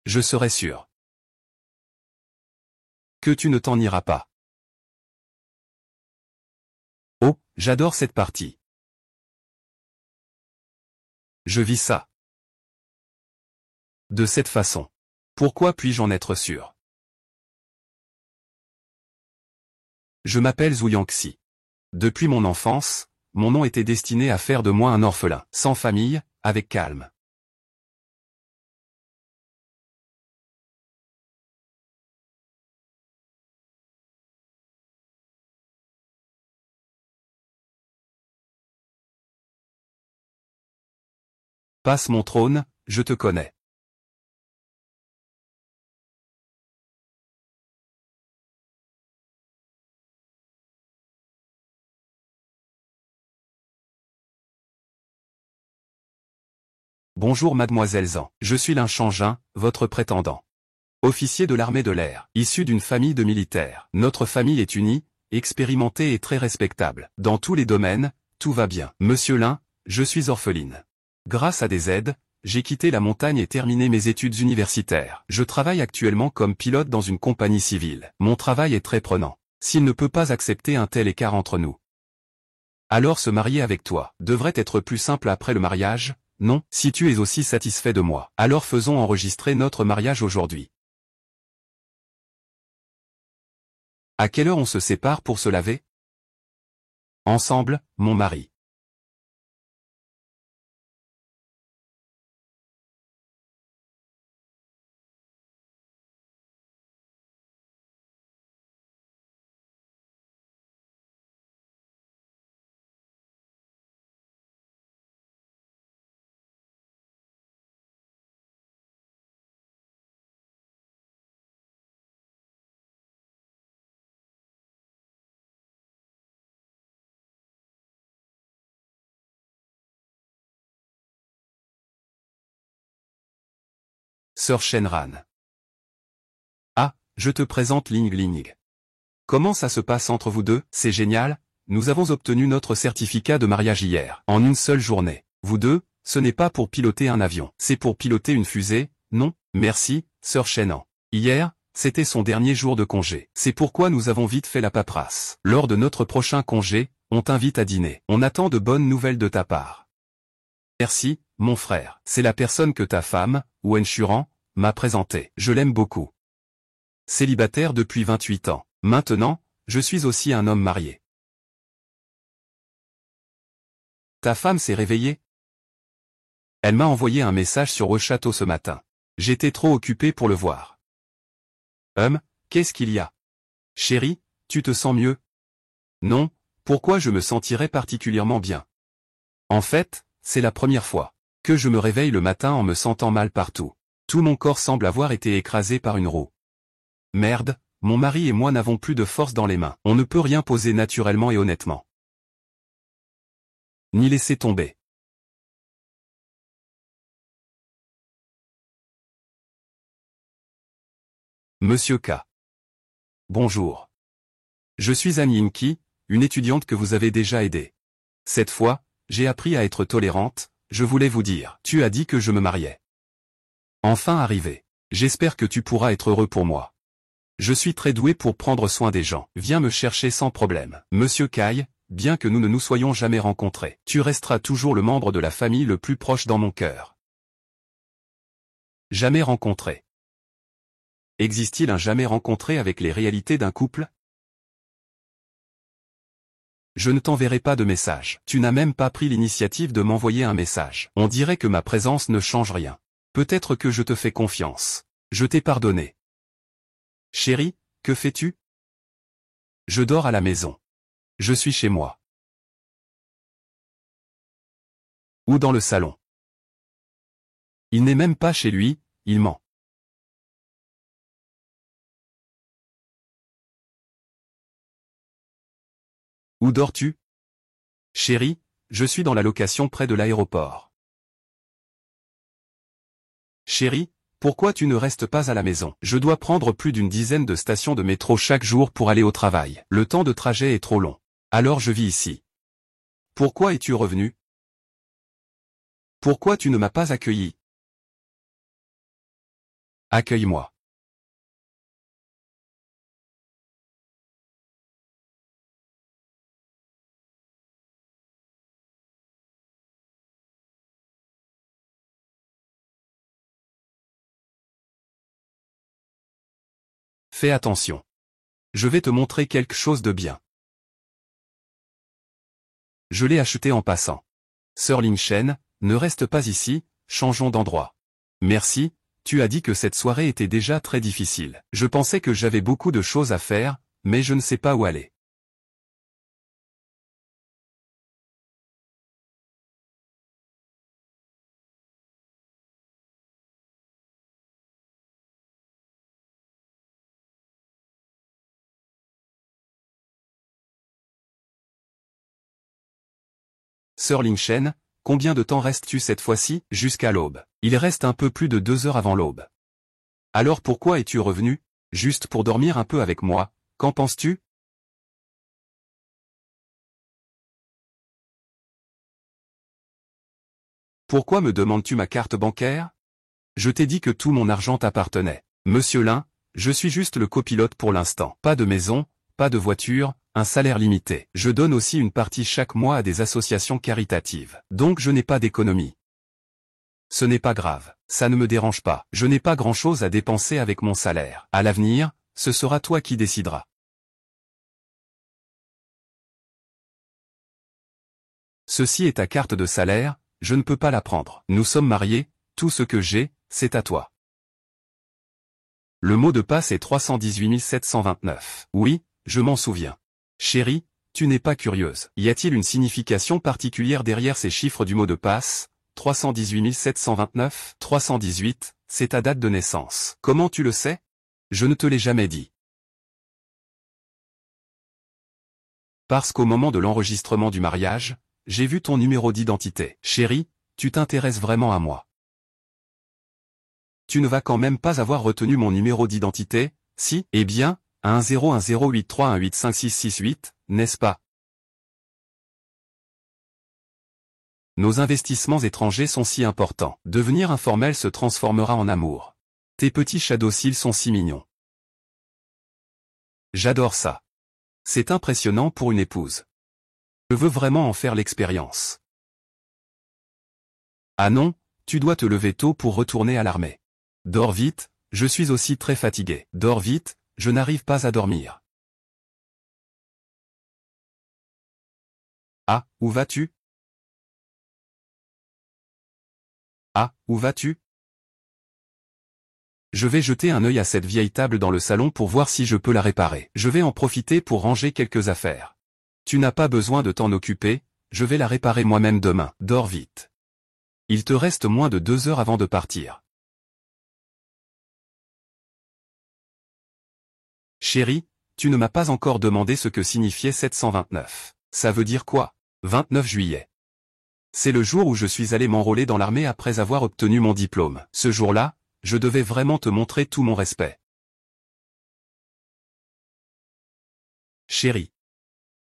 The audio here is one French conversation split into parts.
Je serai sûr que tu ne t'en iras pas. Oh, j'adore cette partie. Je vis ça. De cette façon. Pourquoi puis-je en être sûr? Je m'appelle Zhu Yangxi. Depuis mon enfance, mon nom était destiné à faire de moi un orphelin, sans famille, avec calme. Passe mon trône, je te connais. Bonjour mademoiselle Zhang, je suis Lin Changjin, votre prétendant. Officier de l'armée de l'air, issu d'une famille de militaires. Notre famille est unie, expérimentée et très respectable. Dans tous les domaines, tout va bien. Monsieur Lin, je suis orpheline. Grâce à des aides, j'ai quitté la montagne et terminé mes études universitaires. Je travaille actuellement comme pilote dans une compagnie civile. Mon travail est très prenant. S'il ne peut pas accepter un tel écart entre nous, alors se marier avec toi devrait être plus simple après le mariage. Non, si tu es aussi satisfait de moi, alors faisons enregistrer notre mariage aujourd'hui. À quelle heure on se sépare pour se laver? Ensemble, mon mari. Sœur Shenran. Ah, je te présente Ling Ling. Comment ça se passe entre vous deux? C'est génial, nous avons obtenu notre certificat de mariage hier, en une seule journée. Vous deux, ce n'est pas pour piloter un avion, c'est pour piloter une fusée, non? Merci, sœur Shenan. Hier, c'était son dernier jour de congé. C'est pourquoi nous avons vite fait la paperasse. Lors de notre prochain congé, on t'invite à dîner. On attend de bonnes nouvelles de ta part. Merci, mon frère. C'est la personne que ta femme, Wen Shuran, m'a présentée. Je l'aime beaucoup. Célibataire depuis 28 ans. Maintenant, je suis aussi un homme marié. Ta femme s'est réveillée? Elle m'a envoyé un message sur le château ce matin. J'étais trop occupé pour le voir. Qu'est-ce qu'il y a? Chérie, tu te sens mieux? Non, pourquoi je me sentirais particulièrement bien? En fait, c'est la première fois que je me réveille le matin en me sentant mal partout. Tout mon corps semble avoir été écrasé par une roue. Merde, mon mari et moi n'avons plus de force dans les mains. On ne peut rien poser naturellement et honnêtement. Ni laisser tomber. Monsieur K. Bonjour. Je suis Anne Yinki, une étudiante que vous avez déjà aidée. Cette fois, j'ai appris à être tolérante, je voulais vous dire. Tu as dit que je me mariais. Enfin arrivé. J'espère que tu pourras être heureux pour moi. Je suis très doué pour prendre soin des gens. Viens me chercher sans problème. Monsieur Kai, bien que nous ne nous soyons jamais rencontrés, tu resteras toujours le membre de la famille le plus proche dans mon cœur. Jamais rencontré. Existe-t-il un jamais rencontré avec les réalités d'un couple? Je ne t'enverrai pas de message. Tu n'as même pas pris l'initiative de m'envoyer un message. On dirait que ma présence ne change rien. Peut-être que je te fais confiance. Je t'ai pardonné. Chérie, que fais-tu? Je dors à la maison. Je suis chez moi. Ou dans le salon. Il n'est même pas chez lui, il ment. Où dors-tu? Chérie, je suis dans la location près de l'aéroport. Chérie, pourquoi tu ne restes pas à la maison? Je dois prendre plus d'une dizaine de stations de métro chaque jour pour aller au travail. Le temps de trajet est trop long. Alors je vis ici. Pourquoi es-tu revenu? Pourquoi tu ne m'as pas accueilli? Accueille-moi. Fais attention. Je vais te montrer quelque chose de bien. Je l'ai acheté en passant. Sir Ling Shen, ne reste pas ici, changeons d'endroit. Merci, tu as dit que cette soirée était déjà très difficile. Je pensais que j'avais beaucoup de choses à faire, mais je ne sais pas où aller. Sir Ling Shen, combien de temps restes-tu cette fois-ci? Jusqu'à l'aube. Il reste un peu plus de 2 heures avant l'aube. Alors pourquoi es-tu revenu? Juste pour dormir un peu avec moi, qu'en penses-tu? Pourquoi me demandes-tu ma carte bancaire? Je t'ai dit que tout mon argent t'appartenait. Monsieur Lin, je suis juste le copilote pour l'instant. Pas de maison, pas de voiture, un salaire limité. Je donne aussi une partie chaque mois à des associations caritatives. Donc je n'ai pas d'économie. Ce n'est pas grave, ça ne me dérange pas. Je n'ai pas grand-chose à dépenser avec mon salaire. À l'avenir, ce sera toi qui décideras. Ceci est ta carte de salaire, je ne peux pas la prendre. Nous sommes mariés, tout ce que j'ai, c'est à toi. Le mot de passe est 318 729. Oui, je m'en souviens. Chérie, tu n'es pas curieuse. Y a-t-il une signification particulière derrière ces chiffres du mot de passe? 318 729, 318, c'est ta date de naissance. Comment tu le sais? Je ne te l'ai jamais dit. Parce qu'au moment de l'enregistrement du mariage, j'ai vu ton numéro d'identité. Chérie, tu t'intéresses vraiment à moi. Tu ne vas quand même pas avoir retenu mon numéro d'identité, si? Eh bien, 101083185668, n'est-ce pas? Nos investissements étrangers sont si importants. Devenir informel se transformera en amour. Tes petits chats dociles sont si mignons. J'adore ça. C'est impressionnant pour une épouse. Je veux vraiment en faire l'expérience. Ah non, tu dois te lever tôt pour retourner à l'armée. Dors vite, je suis aussi très fatigué. Dors vite, je n'arrive pas à dormir. Ah, où vas-tu? Ah, où vas-tu? Je vais jeter un œil à cette vieille table dans le salon pour voir si je peux la réparer. Je vais en profiter pour ranger quelques affaires. Tu n'as pas besoin de t'en occuper, je vais la réparer moi-même demain. Dors vite. Il te reste moins de 2 heures avant de partir. Chérie, tu ne m'as pas encore demandé ce que signifiait 729. Ça veut dire quoi? 29 juillet. C'est le jour où je suis allé m'enrôler dans l'armée après avoir obtenu mon diplôme. Ce jour-là, je devais vraiment te montrer tout mon respect. Chérie.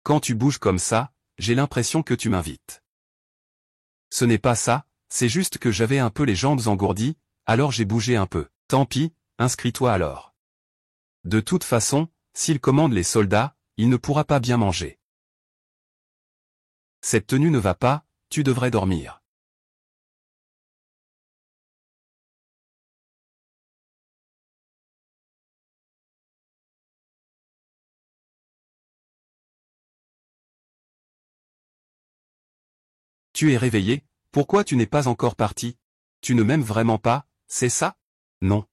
Quand tu bouges comme ça, j'ai l'impression que tu m'invites. Ce n'est pas ça, c'est juste que j'avais un peu les jambes engourdies, alors j'ai bougé un peu. Tant pis, inscris-toi alors. De toute façon, s'il commande les soldats, il ne pourra pas bien manger. Cette tenue ne va pas, tu devrais dormir. Tu es réveillé, pourquoi tu n'es pas encore parti? Tu ne m'aimes vraiment pas, c'est ça? Non.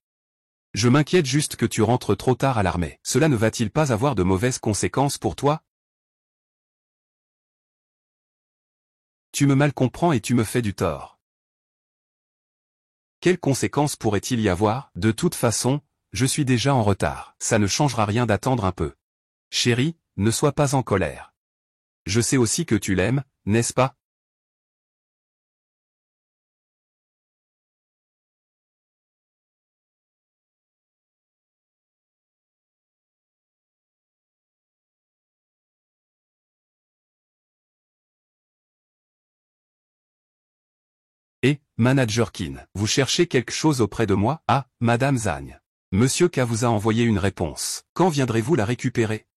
Je m'inquiète juste que tu rentres trop tard à l'armée. Cela ne va-t-il pas avoir de mauvaises conséquences pour toi? Tu me mal comprends et tu me fais du tort. Quelles conséquences pourrait-il y avoir? De toute façon, je suis déjà en retard. Ça ne changera rien d'attendre un peu. Chérie, ne sois pas en colère. Je sais aussi que tu l'aimes, n'est-ce pas? Et, Manager Kin. Vous cherchez quelque chose auprès de moi? Ah, Madame Zhang. Monsieur K vous a envoyé une réponse. Quand viendrez-vous la récupérer?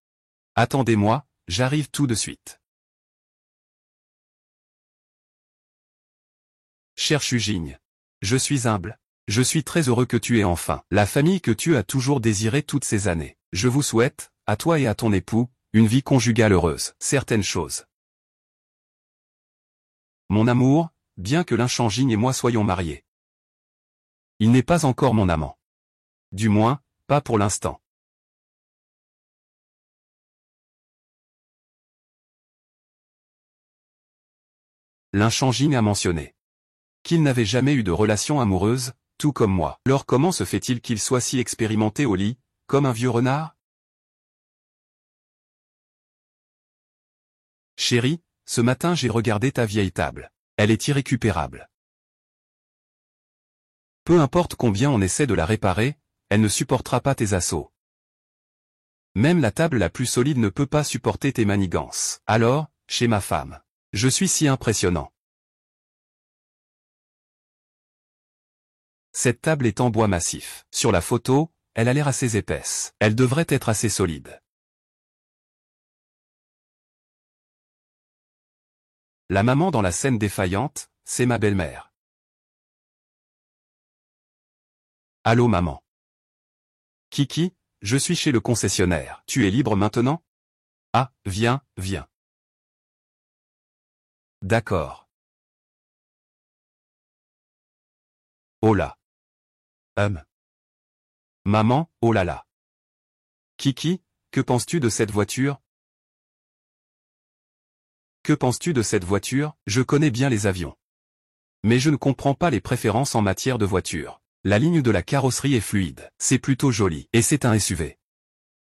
Attendez-moi, j'arrive tout de suite. Cher Shujing. Je suis humble. Je suis très heureux que tu aies enfin la famille que tu as toujours désirée toutes ces années. Je vous souhaite, à toi et à ton époux, une vie conjugale heureuse. Certaines choses. Mon amour, bien que Linchanging et moi soyons mariés. Il n'est pas encore mon amant. Du moins, pas pour l'instant. Linchanging a mentionné qu'il n'avait jamais eu de relation amoureuse, tout comme moi. Alors comment se fait-il qu'il soit si expérimenté au lit, comme un vieux renard? Chérie, ce matin j'ai regardé ta vieille table. Elle est irrécupérable. Peu importe combien on essaie de la réparer, elle ne supportera pas tes assauts. Même la table la plus solide ne peut pas supporter tes manigances. Alors, chez ma femme, je suis si impressionnant. Cette table est en bois massif. Sur la photo, elle a l'air assez épaisse. Elle devrait être assez solide. La maman dans la scène défaillante, c'est ma belle-mère. Allô maman. Kiki, je suis chez le concessionnaire. Tu es libre maintenant? Ah, viens, viens. D'accord. Oh là. Maman, oh là là. Kiki, que penses-tu de cette voiture? Que penses-tu de cette voiture? Je connais bien les avions. Mais je ne comprends pas les préférences en matière de voiture. La ligne de la carrosserie est fluide. C'est plutôt joli. Et c'est un SUV.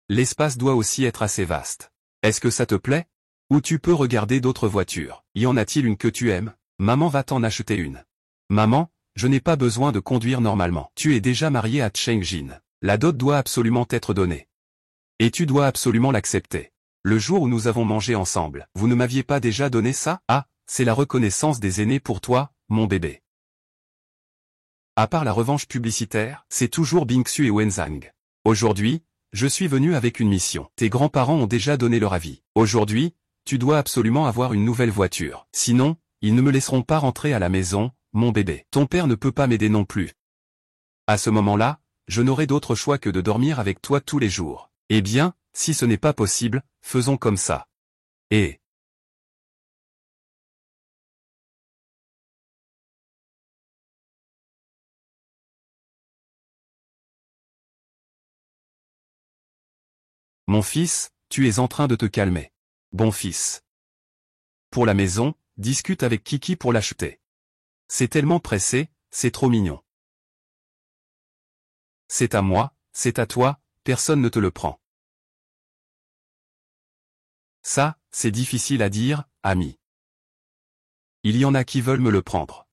L'espace doit aussi être assez vaste. Est-ce que ça te plaît? Ou tu peux regarder d'autres voitures. Y en a-t-il une que tu aimes? Maman va t'en acheter une. Maman, je n'ai pas besoin de conduire normalement. Tu es déjà mariée à Cheng-Jin. La dot doit absolument être donnée. Et tu dois absolument l'accepter. Le jour où nous avons mangé ensemble, vous ne m'aviez pas déjà donné ça? Ah, c'est la reconnaissance des aînés pour toi, mon bébé. À part la revanche publicitaire, c'est toujours Bingsu et Wenzhang. Aujourd'hui, je suis venu avec une mission. Tes grands-parents ont déjà donné leur avis. Aujourd'hui, tu dois absolument avoir une nouvelle voiture. Sinon, ils ne me laisseront pas rentrer à la maison, mon bébé. Ton père ne peut pas m'aider non plus. À ce moment-là, je n'aurai d'autre choix que de dormir avec toi tous les jours. Eh bien, si ce n'est pas possible, faisons comme ça. Et mon fils, tu es en train de te calmer. Bon fils. Pour la maison, discute avec Kiki pour l'acheter. C'est tellement pressé, c'est trop mignon. C'est à moi, c'est à toi, personne ne te le prend. Ça, c'est difficile à dire, ami. Il y en a qui veulent me le prendre.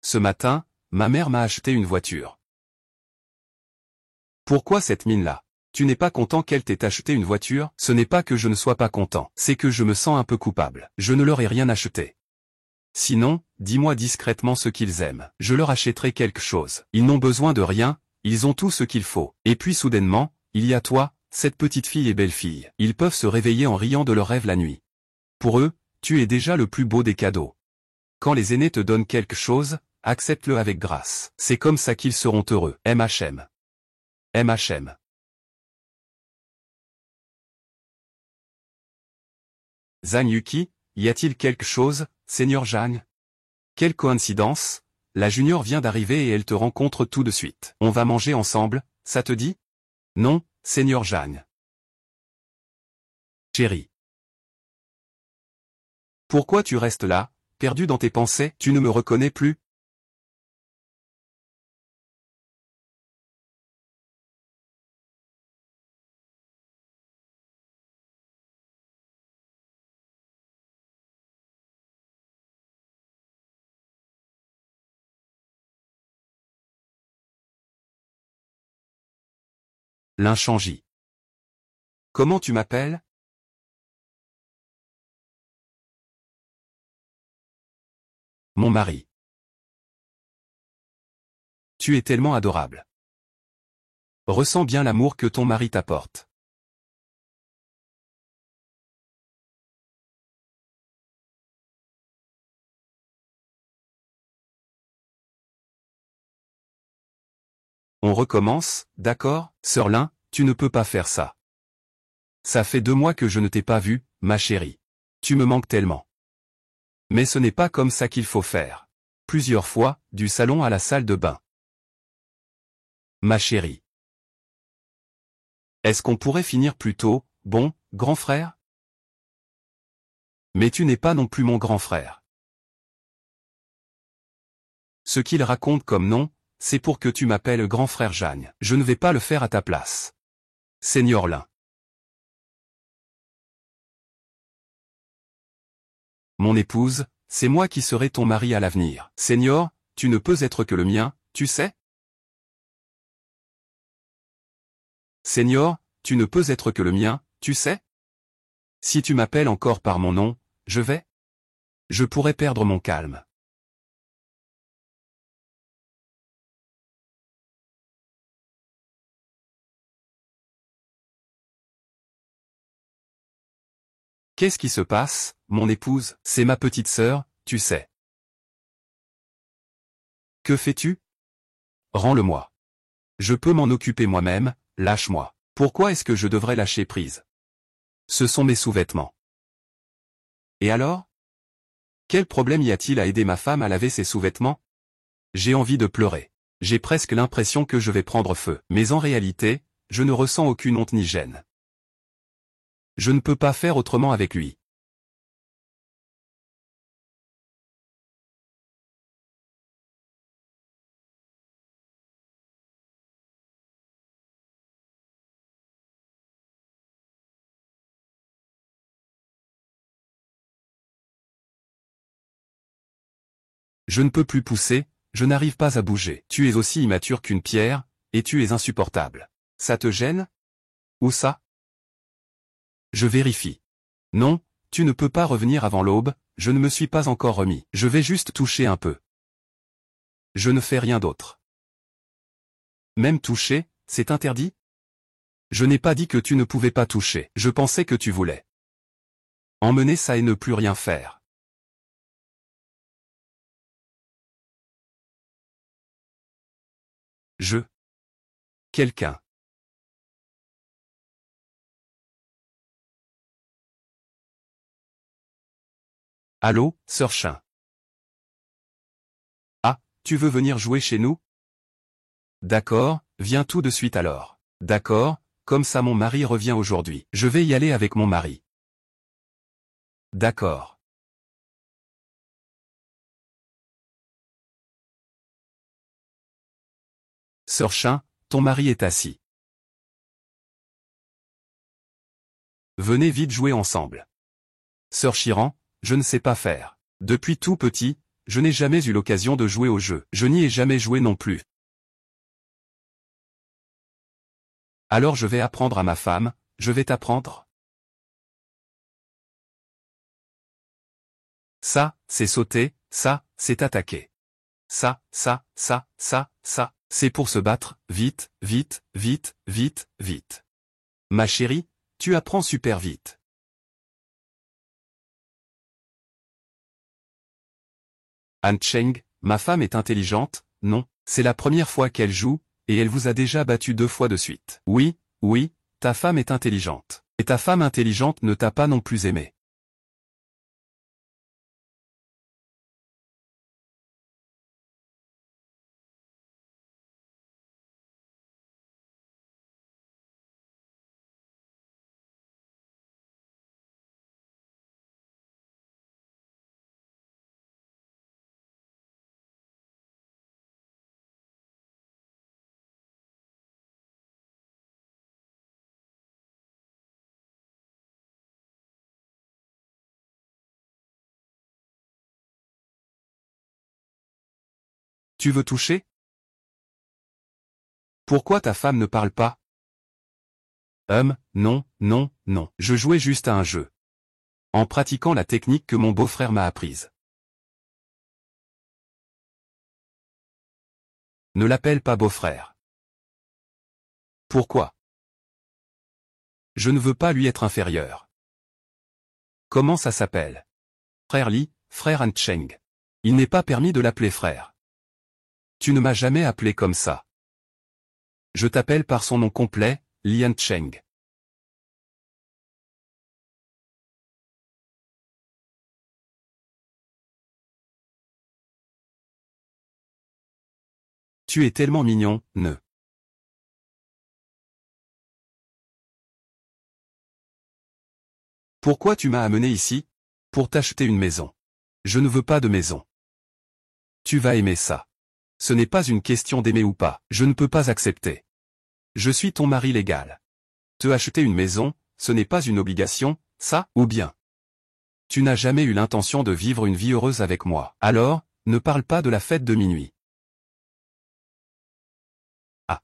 Ce matin, ma mère m'a acheté une voiture. Pourquoi cette mine-là? Tu n'es pas content qu'elle t'ait acheté une voiture? Ce n'est pas que je ne sois pas content, c'est que je me sens un peu coupable. Je ne leur ai rien acheté. Sinon, dis-moi discrètement ce qu'ils aiment. Je leur achèterai quelque chose. Ils n'ont besoin de rien, ils ont tout ce qu'il faut. Et puis soudainement, il y a toi, cette petite fille et belle fille. Ils peuvent se réveiller en riant de leurs rêves la nuit. Pour eux, tu es déjà le plus beau des cadeaux. Quand les aînés te donnent quelque chose, accepte-le avec grâce. C'est comme ça qu'ils seront heureux. MHM. MHM. Zhang Yuki, y a-t-il quelque chose, Seigneur Zhang? Quelle coïncidence, la junior vient d'arriver et elle te rencontre tout de suite. On va manger ensemble, ça te dit? Non, Seigneur Zhang. Chérie. Pourquoi tu restes là, perdu dans tes pensées? Tu ne me reconnais plus? L'inchangi. Comment tu m'appelles? Mon mari. Tu es tellement adorable. Ressens bien l'amour que ton mari t'apporte. On recommence, d'accord, Sœur Lin, tu ne peux pas faire ça. Ça fait 2 mois que je ne t'ai pas vue, ma chérie. Tu me manques tellement. Mais ce n'est pas comme ça qu'il faut faire. Plusieurs fois, du salon à la salle de bain. Ma chérie. Est-ce qu'on pourrait finir plus tôt, bon, grand frère? Mais tu n'es pas non plus mon grand frère. Ce qu'il raconte comme nom, c'est pour que tu m'appelles grand frère Jeanne. Je ne vais pas le faire à ta place. Seigneur Lin. Mon épouse, c'est moi qui serai ton mari à l'avenir. Seigneur, tu ne peux être que le mien, tu sais? Seigneur, tu ne peux être que le mien, tu sais? Si tu m'appelles encore par mon nom, je pourrais perdre mon calme. Qu'est-ce qui se passe, mon épouse? C'est ma petite sœur, tu sais. Que fais-tu? Rends-le-moi. Je peux m'en occuper moi-même, lâche-moi. Pourquoi est-ce que je devrais lâcher prise? Ce sont mes sous-vêtements. Et alors? Quel problème y a-t-il à aider ma femme à laver ses sous-vêtements? J'ai envie de pleurer. J'ai presque l'impression que je vais prendre feu. Mais en réalité, je ne ressens aucune honte ni gêne. Je ne peux pas faire autrement avec lui. Je ne peux plus pousser, je n'arrive pas à bouger. Tu es aussi immature qu'une pierre, et tu es insupportable. Ça te gêne? Où ça? Je vérifie. Non, tu ne peux pas revenir avant l'aube, je ne me suis pas encore remis. Je vais juste toucher un peu. Je ne fais rien d'autre. Même toucher, c'est interdit? Je n'ai pas dit que tu ne pouvais pas toucher. Je pensais que tu voulais emmener ça et ne plus rien faire. Quelqu'un. Allô, sœur Chin. Ah, tu veux venir jouer chez nous? D'accord, viens tout de suite alors. D'accord, comme ça mon mari revient aujourd'hui. Je vais y aller avec mon mari. D'accord. Sœur Chin, ton mari est assis. Venez vite jouer ensemble. Sœur Chiran, je ne sais pas faire. Depuis tout petit, je n'ai jamais eu l'occasion de jouer au jeu. Je n'y ai jamais joué non plus. Alors je vais apprendre à ma femme, je vais t'apprendre. Ça, c'est sauter, ça, c'est attaquer. Ça, c'est pour se battre, vite, vite, vite, vite, vite. Ma chérie, tu apprends super vite. Han Cheng, ma femme est intelligente, non, c'est la première fois qu'elle joue, et elle vous a déjà battu 2 fois de suite. Oui, oui, ta femme est intelligente. Et ta femme intelligente ne t'a pas non plus aimé. Tu veux toucher? Pourquoi ta femme ne parle pas? Non, non, non. Je jouais juste à un jeu. En pratiquant la technique que mon beau-frère m'a apprise. Ne l'appelle pas beau-frère. Pourquoi? Je ne veux pas lui être inférieur. Comment ça s'appelle? Frère Li, frère Han Cheng. Il n'est pas permis de l'appeler frère. Tu ne m'as jamais appelé comme ça. Je t'appelle par son nom complet, Li Han Cheng. Tu es tellement mignon, ne. Pourquoi tu m'as amené ici? Pour t'acheter une maison. Je ne veux pas de maison. Tu vas aimer ça. Ce n'est pas une question d'aimer ou pas, je ne peux pas accepter. Je suis ton mari légal. Te acheter une maison, ce n'est pas une obligation, ça, ou bien. Tu n'as jamais eu l'intention de vivre une vie heureuse avec moi. Alors, ne parle pas de la fête de minuit. Ah.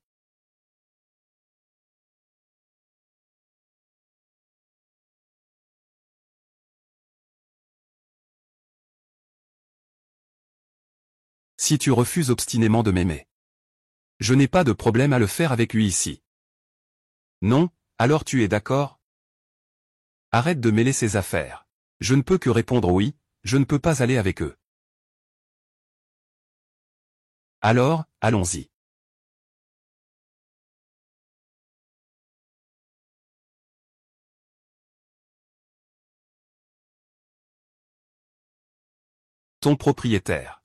Si tu refuses obstinément de m'aimer. Je n'ai pas de problème à le faire avec lui ici. Non, alors tu es d'accord? Arrête de mêler ses affaires. Je ne peux que répondre oui, je ne peux pas aller avec eux. Alors, allons-y. Ton propriétaire.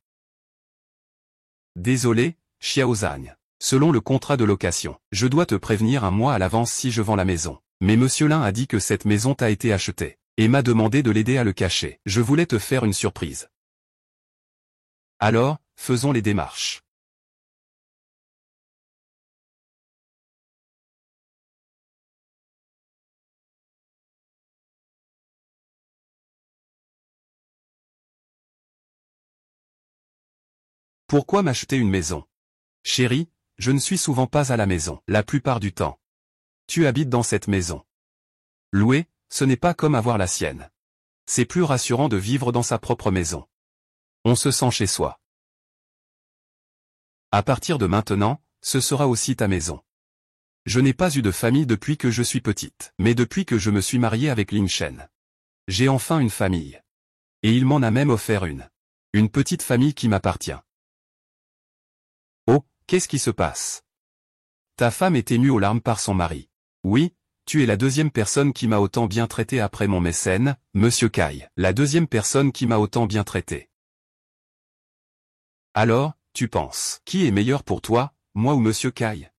Désolé, Xiaozань. Selon le contrat de location, je dois te prévenir un mois à l'avance si je vends la maison. Mais Monsieur Lin a dit que cette maison t'a été achetée, et m'a demandé de l'aider à le cacher. Je voulais te faire une surprise. Alors, faisons les démarches. Pourquoi m'acheter une maison? Chérie, je ne suis souvent pas à la maison, la plupart du temps. Tu habites dans cette maison. Louer, ce n'est pas comme avoir la sienne. C'est plus rassurant de vivre dans sa propre maison. On se sent chez soi. À partir de maintenant, ce sera aussi ta maison. Je n'ai pas eu de famille depuis que je suis petite, mais depuis que je me suis mariée avec Lin Shen. J'ai enfin une famille. Et il m'en a même offert une. Une petite famille qui m'appartient. Oh, qu'est-ce qui se passe? Ta femme est émue aux larmes par son mari. Oui, tu es la deuxième personne qui m'a autant bien traité après mon mécène, Monsieur Kai. La deuxième personne qui m'a autant bien traité. Alors, tu penses, qui est meilleur pour toi, moi ou Monsieur Kai?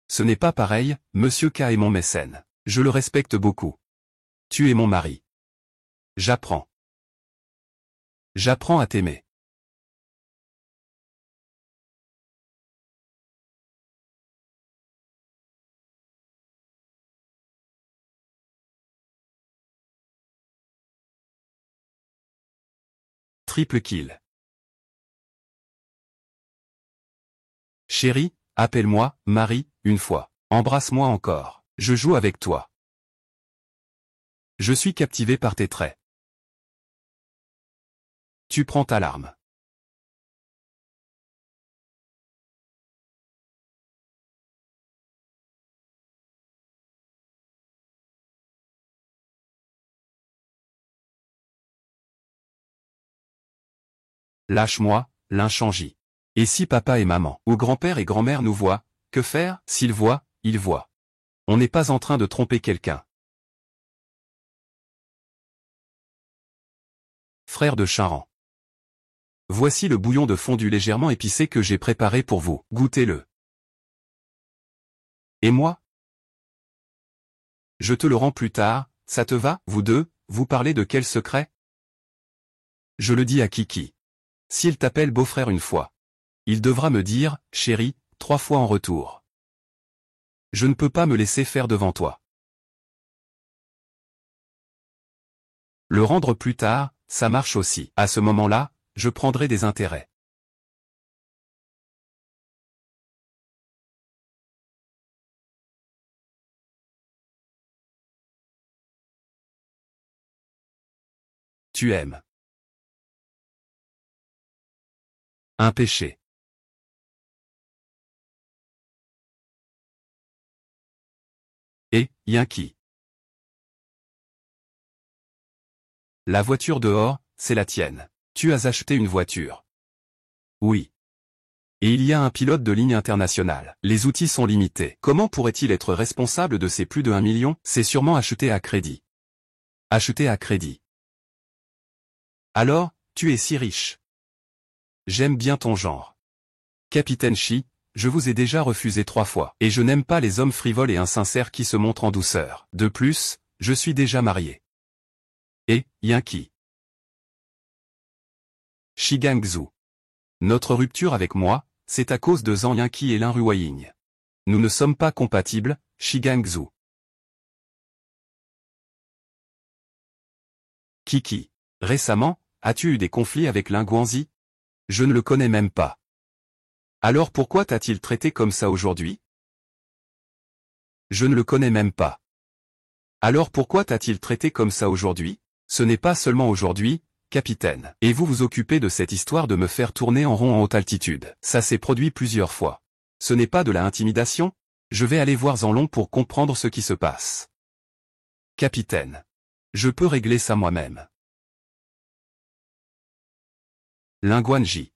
Ce n'est pas pareil, Monsieur Kai est mon mécène. Je le respecte beaucoup. Tu es mon mari. J'apprends. J'apprends à t'aimer. Triple kill. Chérie, appelle-moi, Marie, une fois. Embrasse-moi encore. Je joue avec toi. Je suis captivé par tes traits. Tu prends ta larme. Lâche-moi, l'inchangi. Et si papa et maman, ou grand-père et grand-mère nous voient, que faire? S'ils voient, ils voient. On n'est pas en train de tromper quelqu'un. Frère de Charan. Voici le bouillon de fondu légèrement épicé que j'ai préparé pour vous. Goûtez-le. Et moi? Je te le rends plus tard, ça te va? Vous deux, vous parlez de quel secret? Je le dis à Kiki. S'il t'appelle beau-frère une fois, il devra me dire, chérie, 3 fois en retour. Je ne peux pas me laisser faire devant toi. Le rendre plus tard, ça marche aussi. À ce moment-là, je prendrai des intérêts. Tu aimes. Un péché. Yankee. La voiture dehors, c'est la tienne. Tu as acheté une voiture. Oui. Et il y a un pilote de ligne internationale. Les outils sont limités. Comment pourrait-il être responsable de ces plus de 1 million? C'est sûrement acheté à crédit. Acheté à crédit. Alors, tu es si riche. J'aime bien ton genre. Capitaine Shi, je vous ai déjà refusé 3 fois. Et je n'aime pas les hommes frivoles et insincères qui se montrent en douceur. De plus, je suis déjà marié. Et, Yankee. Shi Gangzhou. Notre rupture avec moi, c'est à cause de Zhang Yankee et Lin Ruoying. Nous ne sommes pas compatibles, Shi Gangzhou. Kiki. Récemment, as-tu eu des conflits avec Lin Guanzi? Je ne le connais même pas. Alors pourquoi t'a-t-il traité comme ça aujourd'hui? Je ne le connais même pas. Alors pourquoi t'a-t-il traité comme ça aujourd'hui? Ce n'est pas seulement aujourd'hui, capitaine. Et vous vous occupez de cette histoire de me faire tourner en rond en haute altitude. Ça s'est produit plusieurs fois. Ce n'est pas de la intimidation? Je vais aller voir Zanlong pour comprendre ce qui se passe. Capitaine. Je peux régler ça moi-même. Lin Guanji.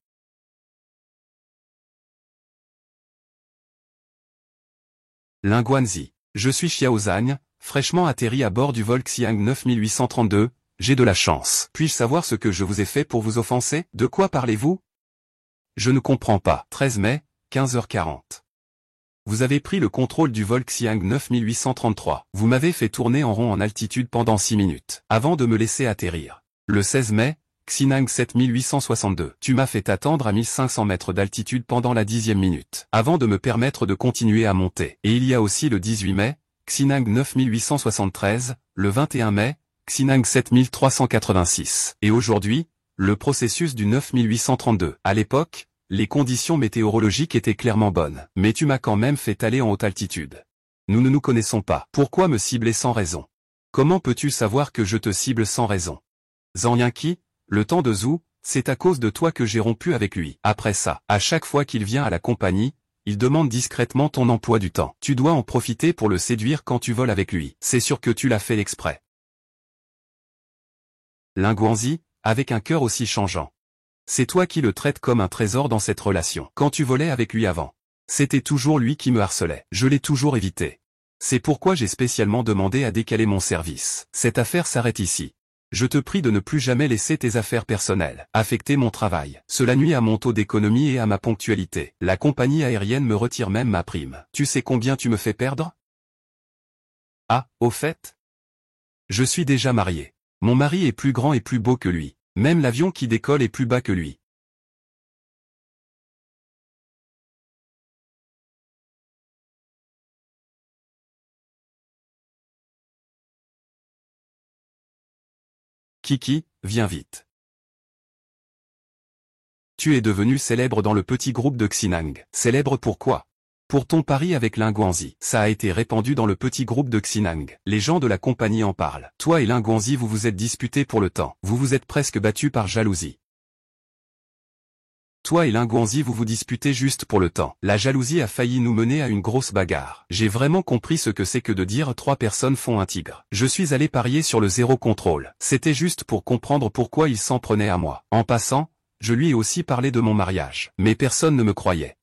Lin Guanzi. Je suis Xiao Zhang, fraîchement atterri à bord du vol Xiang 9832, j'ai de la chance. Puis-je savoir ce que je vous ai fait pour vous offenser? De quoi parlez-vous? Je ne comprends pas. 13 mai, 15h40. Vous avez pris le contrôle du vol Xiang 9833. Vous m'avez fait tourner en rond en altitude pendant 6 minutes, avant de me laisser atterrir. Le 16 mai, Xinang 7862. Tu m'as fait attendre à 1500 mètres d'altitude pendant la 10e minute, avant de me permettre de continuer à monter. Et il y a aussi le 18 mai, Xinang 9873, le 21 mai, Xinang 7386. Et aujourd'hui, le processus du 9832. À l'époque, les conditions météorologiques étaient clairement bonnes. Mais tu m'as quand même fait aller en haute altitude. Nous ne nous connaissons pas. Pourquoi me cibler sans raison? Comment peux-tu savoir que je te cible sans raison? Zhang Yankee, le temps de Zhou, c'est à cause de toi que j'ai rompu avec lui. Après ça, à chaque fois qu'il vient à la compagnie, il demande discrètement ton emploi du temps. Tu dois en profiter pour le séduire quand tu voles avec lui. C'est sûr que tu l'as fait exprès. Lin Guanzi, avec un cœur aussi changeant. C'est toi qui le traites comme un trésor dans cette relation. Quand tu volais avec lui avant, c'était toujours lui qui me harcelait. Je l'ai toujours évité. C'est pourquoi j'ai spécialement demandé à décaler mon service. Cette affaire s'arrête ici. Je te prie de ne plus jamais laisser tes affaires personnelles affecter mon travail. Cela nuit à mon taux d'économie et à ma ponctualité. La compagnie aérienne me retire même ma prime. Tu sais combien tu me fais perdre? Ah, au fait? Je suis déjà marié. Mon mari est plus grand et plus beau que lui. Même l'avion qui décolle est plus bas que lui. Kiki, viens vite. Tu es devenu célèbre dans le petit groupe de Xinang. Célèbre pourquoi? Pour ton pari avec Lin Guanzi. Ça a été répandu dans le petit groupe de Xinang. Les gens de la compagnie en parlent. Toi et Lin Guanzi vous vous êtes disputés pour le temps. Vous vous êtes presque battus par jalousie. Toi et Lin Guanzi vous vous disputez juste pour le temps. La jalousie a failli nous mener à une grosse bagarre. J'ai vraiment compris ce que c'est que de dire 3 personnes font un tigre. Je suis allé parier sur le zéro contrôle. C'était juste pour comprendre pourquoi il s'en prenait à moi. En passant, je lui ai aussi parlé de mon mariage. Mais personne ne me croyait.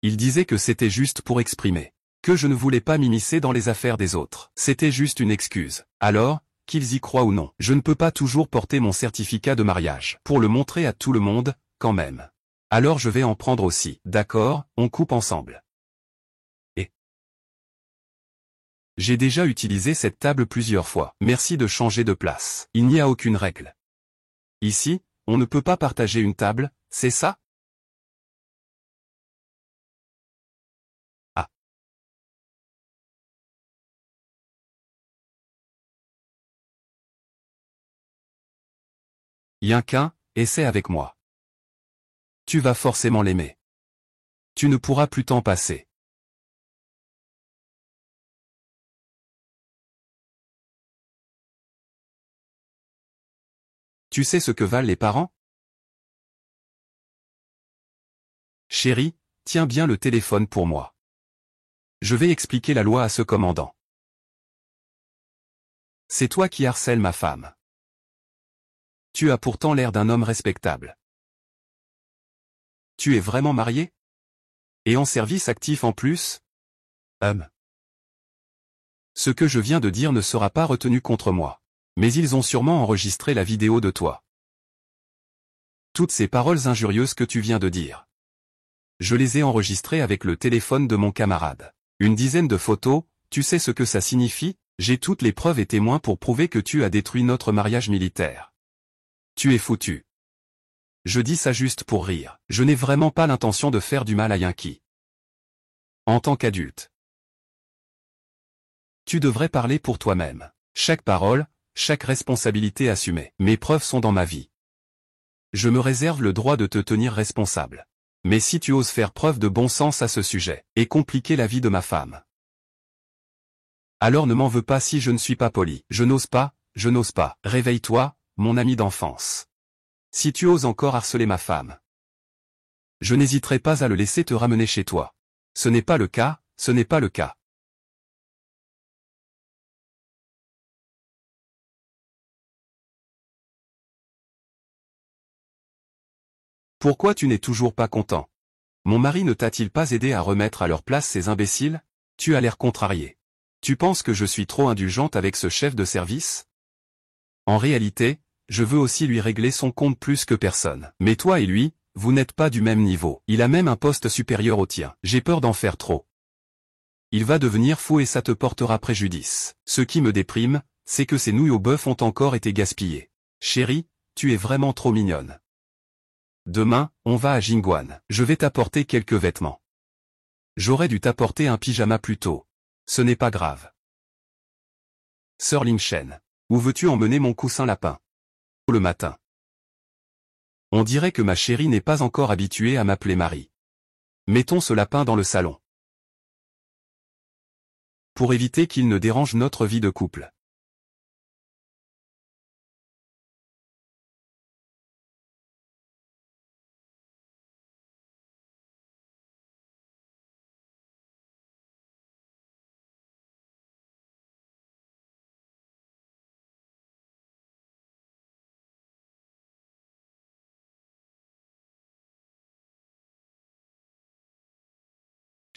Il disait que c'était juste pour exprimer que je ne voulais pas m'immiscer dans les affaires des autres. C'était juste une excuse. Alors, qu'ils y croient ou non, je ne peux pas toujours porter mon certificat de mariage pour le montrer à tout le monde, quand même. Alors je vais en prendre aussi. D'accord, on coupe ensemble. Et j'ai déjà utilisé cette table plusieurs fois. Merci de changer de place. Il n'y a aucune règle. Ici, on ne peut pas partager une table, c'est ça? Ah. Yinquin, essaie avec moi. Tu vas forcément l'aimer. Tu ne pourras plus t'en passer. Tu sais ce que valent les parents? Chérie, tiens bien le téléphone pour moi. Je vais expliquer la loi à ce commandant. C'est toi qui harcèles ma femme. Tu as pourtant l'air d'un homme respectable. Tu es vraiment marié? Et en service actif en plus? Ce que je viens de dire ne sera pas retenu contre moi. Mais ils ont sûrement enregistré la vidéo de toi. Toutes ces paroles injurieuses que tu viens de dire. Je les ai enregistrées avec le téléphone de mon camarade. Une dizaine de photos, tu sais ce que ça signifie? J'ai toutes les preuves et témoins pour prouver que tu as détruit notre mariage militaire. Tu es foutu. Je dis ça juste pour rire. Je n'ai vraiment pas l'intention de faire du mal à Yankee. En tant qu'adulte. Tu devrais parler pour toi-même. Chaque parole, chaque responsabilité assumée. Mes preuves sont dans ma vie. Je me réserve le droit de te tenir responsable. Mais si tu oses faire preuve de bon sens à ce sujet, et compliquer la vie de ma femme, alors ne m'en veux pas si je ne suis pas poli. Je n'ose pas. Réveille-toi, mon ami d'enfance. Si tu oses encore harceler ma femme, je n'hésiterai pas à le laisser te ramener chez toi. Ce n'est pas le cas, ce n'est pas le cas. Pourquoi tu n'es toujours pas content? Mon mari ne t'a-t-il pas aidé à remettre à leur place ces imbéciles? Tu as l'air contrarié. Tu penses que je suis trop indulgente avec ce chef de service? En réalité, je veux aussi lui régler son compte plus que personne. Mais toi et lui, vous n'êtes pas du même niveau. Il a même un poste supérieur au tien. J'ai peur d'en faire trop. Il va devenir fou et ça te portera préjudice. Ce qui me déprime, c'est que ces nouilles au bœuf ont encore été gaspillées. Chérie, tu es vraiment trop mignonne. Demain, on va à Jingwan. Je vais t'apporter quelques vêtements. J'aurais dû t'apporter un pyjama plus tôt. Ce n'est pas grave. Sœur Lingshen, où veux-tu emmener mon coussin lapin? Le matin. On dirait que ma chérie n'est pas encore habituée à m'appeler Marie. Mettons ce lapin dans le salon. Pour éviter qu'il ne dérange notre vie de couple.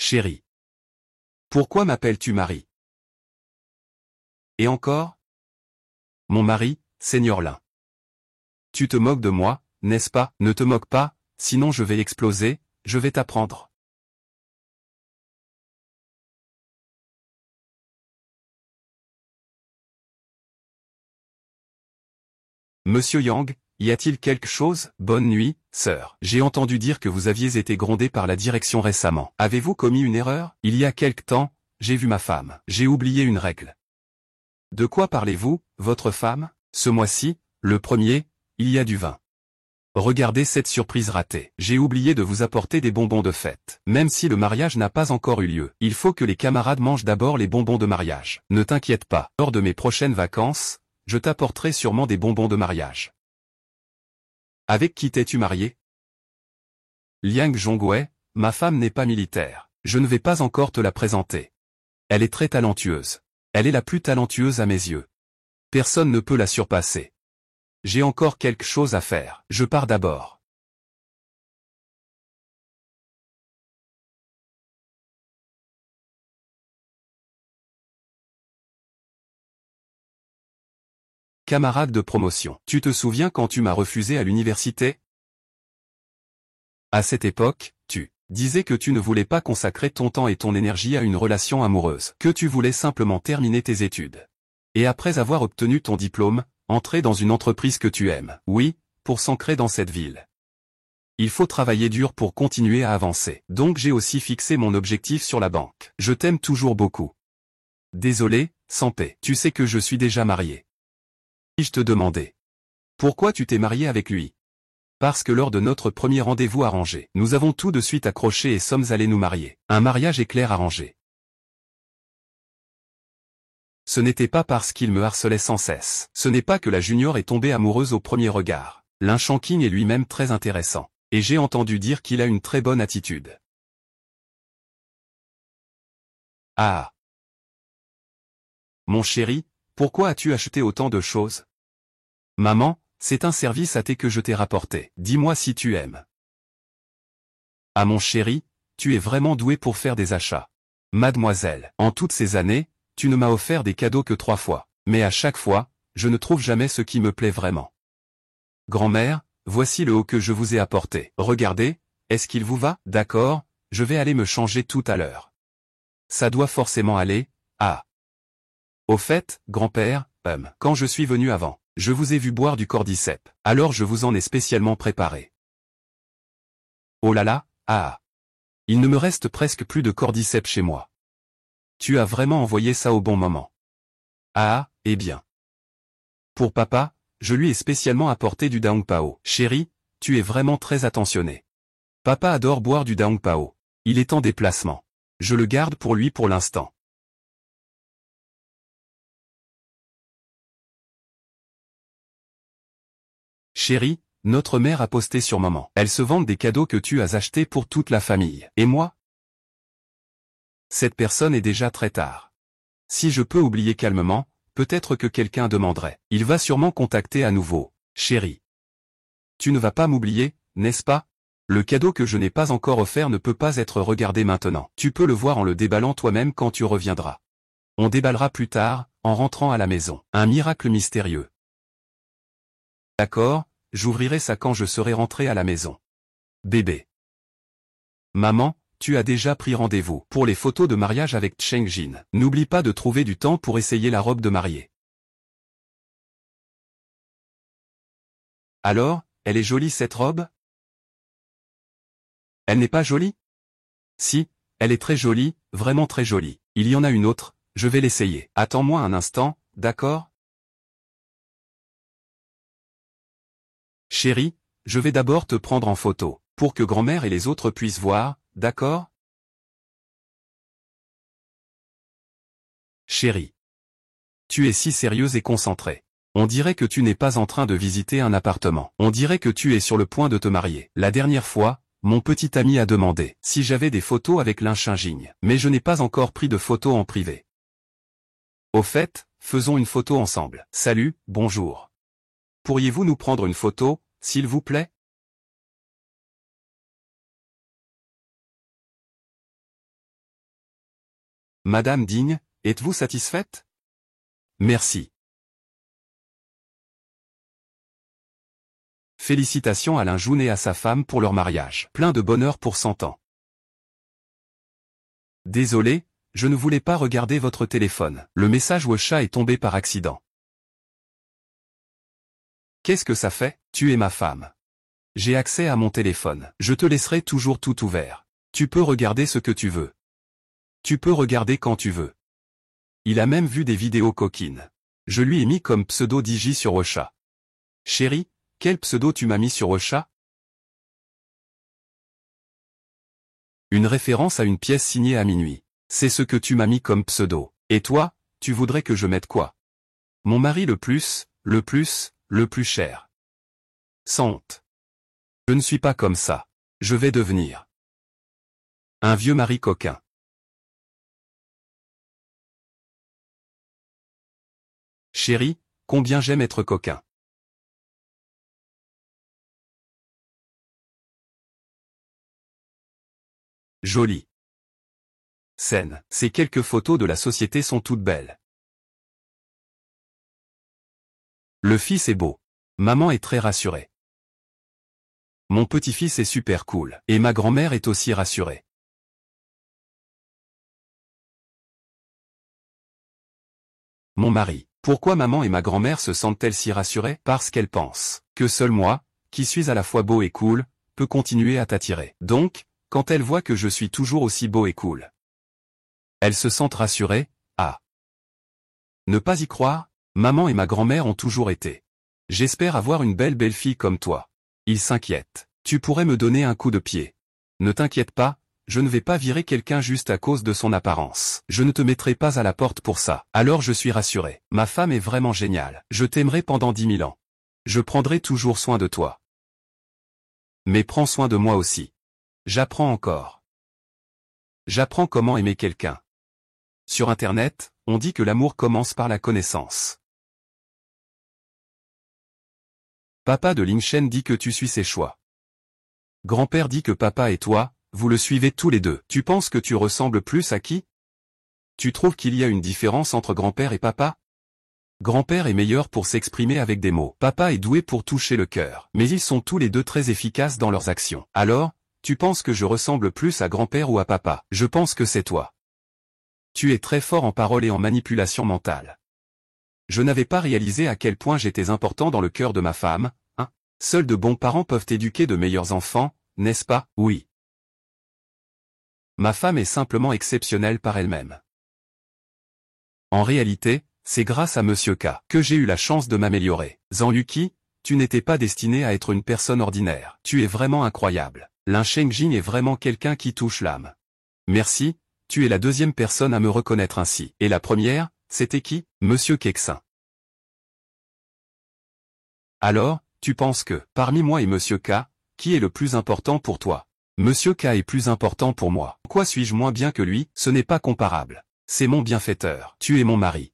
Chérie. Pourquoi m'appelles-tu Marie? Et encore? Mon mari, Seigneur Lin. Tu te moques de moi, n'est-ce pas? Ne te moque pas, sinon je vais exploser, je vais t'apprendre. Monsieur Yang, y a-t-il quelque chose? Bonne nuit, sœur. J'ai entendu dire que vous aviez été grondé par la direction récemment. Avez-vous commis une erreur? Il y a quelque temps, j'ai vu ma femme. J'ai oublié une règle. De quoi parlez-vous, votre femme? Ce mois-ci, le premier, il y a du vin. Regardez cette surprise ratée. J'ai oublié de vous apporter des bonbons de fête. Même si le mariage n'a pas encore eu lieu, il faut que les camarades mangent d'abord les bonbons de mariage. Ne t'inquiète pas. Lors de mes prochaines vacances, je t'apporterai sûrement des bonbons de mariage. Avec qui t'es-tu marié? Liang Zhongwei, ma femme n'est pas militaire. Je ne vais pas encore te la présenter. Elle est très talentueuse. Elle est la plus talentueuse à mes yeux. Personne ne peut la surpasser. J'ai encore quelque chose à faire. Je pars d'abord. Camarade de promotion. Tu te souviens quand tu m'as refusé à l'université? À cette époque, tu disais que tu ne voulais pas consacrer ton temps et ton énergie à une relation amoureuse, que tu voulais simplement terminer tes études. Et après avoir obtenu ton diplôme, entrer dans une entreprise que tu aimes. Oui, pour s'ancrer dans cette ville. Il faut travailler dur pour continuer à avancer. Donc j'ai aussi fixé mon objectif sur la banque. Je t'aime toujours beaucoup. Désolé, sans paix. Tu sais que je suis déjà marié. Et je te demandais. Pourquoi tu t'es marié avec lui? Parce que lors de notre premier rendez-vous arrangé, nous avons tout de suite accroché et sommes allés nous marier. Un mariage éclair arrangé. Ce n'était pas parce qu'il me harcelait sans cesse. Ce n'est pas que la junior est tombée amoureuse au premier regard. Lin Shanqing est lui-même très intéressant. Et j'ai entendu dire qu'il a une très bonne attitude. Ah! Mon chéri, Pourquoi as-tu acheté autant de choses? Maman, c'est un service à thé que je t'ai rapporté. Dis-moi si tu aimes. Ah mon chéri, tu es vraiment doué pour faire des achats. Mademoiselle, en toutes ces années, tu ne m'as offert des cadeaux que 3 fois. Mais à chaque fois, je ne trouve jamais ce qui me plaît vraiment. Grand-mère, voici le haut que je vous ai apporté. Regardez, est-ce qu'il vous va? D'accord, je vais aller me changer tout à l'heure. Ça doit forcément aller, ah. Au fait, grand-père, quand je suis venu avant, je vous ai vu boire du cordyceps, alors je vous en ai spécialement préparé. Oh là là, ah. Il ne me reste presque plus de cordyceps chez moi. Tu as vraiment envoyé ça au bon moment. Ah, eh bien. Pour papa, je lui ai spécialement apporté du Daong Pao. Chérie, tu es vraiment très attentionné. Papa adore boire du Daong Pao. Il est en déplacement. Je le garde pour lui pour l'instant. Chérie, notre mère a posté sur maman. Elle se vante des cadeaux que tu as achetés pour toute la famille. Et moi? Cette personne est déjà très tard. Si je peux oublier calmement, peut-être que quelqu'un demanderait. Il va sûrement contacter à nouveau. Chérie. Tu ne vas pas m'oublier, n'est-ce pas? Le cadeau que je n'ai pas encore offert ne peut pas être regardé maintenant. Tu peux le voir en le déballant toi-même quand tu reviendras. On déballera plus tard, en rentrant à la maison. Un miracle mystérieux. D'accord, j'ouvrirai ça quand je serai rentré à la maison. Bébé. Maman, tu as déjà pris rendez-vous pour les photos de mariage avec Cheng Jin. N'oublie pas de trouver du temps pour essayer la robe de mariée. Alors, elle est jolie cette robe? Elle n'est pas jolie? Si, elle est très jolie, vraiment très jolie. Il y en a une autre, je vais l'essayer. Attends-moi un instant, d'accord? Chérie, je vais d'abord te prendre en photo, pour que grand-mère et les autres puissent voir, d'accord? Chérie. Tu es si sérieuse et concentrée. On dirait que tu n'es pas en train de visiter un appartement. On dirait que tu es sur le point de te marier. La dernière fois, mon petit ami a demandé si j'avais des photos avec Lin Xinjing, mais je n'ai pas encore pris de photos en privé. Au fait, faisons une photo ensemble. Salut, bonjour. Pourriez-vous nous prendre une photo, s'il vous plaît? Madame Digne, êtes-vous satisfaite? Merci. Félicitations à Alain Joun et à sa femme pour leur mariage. Plein de bonheur pour 100 ans. Désolé, je ne voulais pas regarder votre téléphone. Le message WeChat est tombé par accident. Qu'est-ce que ça fait? Tu es ma femme. J'ai accès à mon téléphone. Je te laisserai toujours tout ouvert. Tu peux regarder ce que tu veux. Tu peux regarder quand tu veux. Il a même vu des vidéos coquines. Je lui ai mis comme pseudo Digi sur WeChat. Chérie, quel pseudo tu m'as mis sur WeChat? Une référence à une pièce signée à minuit. C'est ce que tu m'as mis comme pseudo. Et toi, tu voudrais que je mette quoi? Mon mari le plus cher. Sans honte. Je ne suis pas comme ça. Je vais devenir un vieux mari coquin. Chérie, combien j'aime être coquin. Joli. Scène. Ces quelques photos de la société sont toutes belles. Le fils est beau. Maman est très rassurée. Mon petit-fils est super cool. Et ma grand-mère est aussi rassurée. Mon mari. Pourquoi maman et ma grand-mère se sentent-elles si rassurées? Parce qu'elles pensent que seul moi, qui suis à la fois beau et cool, peut continuer à t'attirer. Donc, quand elles voient que je suis toujours aussi beau et cool, elles se sentent rassurées. Ah. Ne pas y croire, maman et ma grand-mère ont toujours été. J'espère avoir une belle fille comme toi. Ils s'inquiètent. Tu pourrais me donner un coup de pied. Ne t'inquiète pas, je ne vais pas virer quelqu'un juste à cause de son apparence. Je ne te mettrai pas à la porte pour ça. Alors je suis rassuré. Ma femme est vraiment géniale. Je t'aimerai pendant 10 000 ans. Je prendrai toujours soin de toi. Mais prends soin de moi aussi. J'apprends encore. J'apprends comment aimer quelqu'un. Sur Internet, on dit que l'amour commence par la connaissance. Papa de Lingchen dit que tu suis ses choix. Grand-père dit que papa et toi, vous le suivez tous les deux. Tu penses que tu ressembles plus à qui? Tu trouves qu'il y a une différence entre grand-père et papa? Grand-père est meilleur pour s'exprimer avec des mots. Papa est doué pour toucher le cœur. Mais ils sont tous les deux très efficaces dans leurs actions. Alors, tu penses que je ressemble plus à grand-père ou à papa? Je pense que c'est toi. Tu es très fort en parole et en manipulation mentale. Je n'avais pas réalisé à quel point j'étais important dans le cœur de ma femme, hein? Seuls de bons parents peuvent éduquer de meilleurs enfants, n'est-ce pas? Oui. Ma femme est simplement exceptionnelle par elle-même. En réalité, c'est grâce à Monsieur K que j'ai eu la chance de m'améliorer. Zhang-Yuqi, tu n'étais pas destiné à être une personne ordinaire. Tu es vraiment incroyable. Lin Shengjing est vraiment quelqu'un qui touche l'âme. Merci, tu es la deuxième personne à me reconnaître ainsi. Et la première, c'était qui? Monsieur Kexin. Alors, tu penses que, parmi moi et Monsieur K, qui est le plus important pour toi? Monsieur K est plus important pour moi. Pourquoi suis-je moins bien que lui? Ce n'est pas comparable. C'est mon bienfaiteur. Tu es mon mari.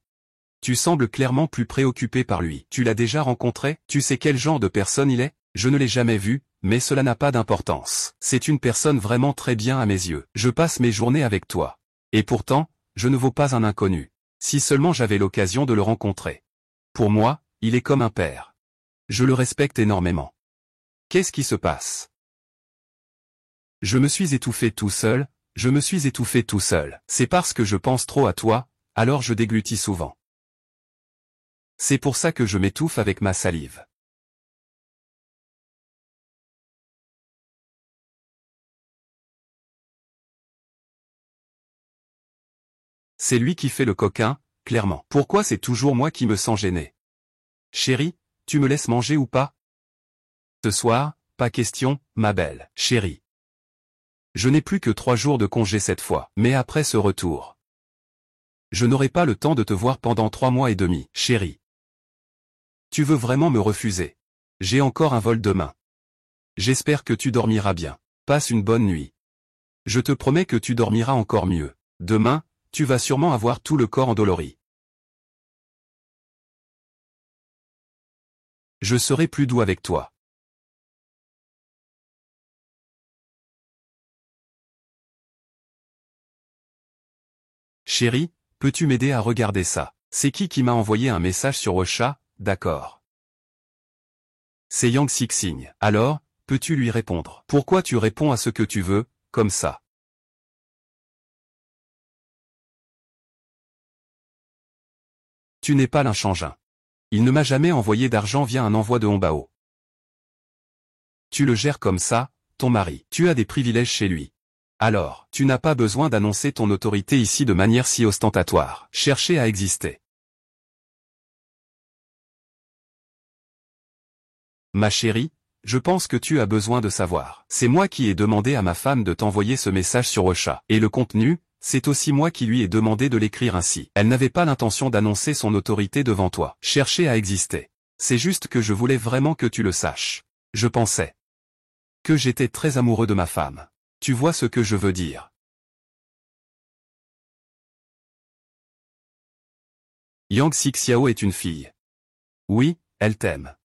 Tu sembles clairement plus préoccupé par lui. Tu l'as déjà rencontré? Tu sais quel genre de personne il est? Je ne l'ai jamais vu, mais cela n'a pas d'importance. C'est une personne vraiment très bien à mes yeux. Je passe mes journées avec toi. Et pourtant, je ne vaux pas un inconnu. Si seulement j'avais l'occasion de le rencontrer. Pour moi, il est comme un père. Je le respecte énormément. Qu'est-ce qui se passe? Je me suis étouffé tout seul, C'est parce que je pense trop à toi, alors je déglutis souvent. C'est pour ça que je m'étouffe avec ma salive. C'est lui qui fait le coquin, clairement. Pourquoi c'est toujours moi qui me sens gêné? Chérie, tu me laisses manger ou pas? Ce soir, pas question, ma belle. Chérie. Je n'ai plus que 3 jours de congé cette fois, mais après ce retour. Je n'aurai pas le temps de te voir pendant 3 mois et demi, chérie. Tu veux vraiment me refuser? J'ai encore un vol demain. J'espère que tu dormiras bien. Passe une bonne nuit. Je te promets que tu dormiras encore mieux. Demain, tu vas sûrement avoir tout le corps endolori. Je serai plus doux avec toi. Chérie, peux-tu m'aider à regarder ça? C'est qui m'a envoyé un message sur WeChat? D'accord. C'est Yang Xixing. Alors, peux-tu lui répondre? Pourquoi tu réponds à ce que tu veux, comme ça? Tu n'es pas Lin Changin. Il ne m'a jamais envoyé d'argent via un envoi de Hongbao. Tu le gères comme ça, ton mari. Tu as des privilèges chez lui. Alors, tu n'as pas besoin d'annoncer ton autorité ici de manière si ostentatoire. Chercher à exister. Ma chérie, je pense que tu as besoin de savoir. C'est moi qui ai demandé à ma femme de t'envoyer ce message sur WeChat. Et le contenu, c'est aussi moi qui lui ai demandé de l'écrire ainsi. Elle n'avait pas l'intention d'annoncer son autorité devant toi. Chercher à exister. C'est juste que je voulais vraiment que tu le saches. Je pensais que j'étais très amoureux de ma femme. Tu vois ce que je veux dire? Yang Xixiao est une fille. Oui, elle t'aime.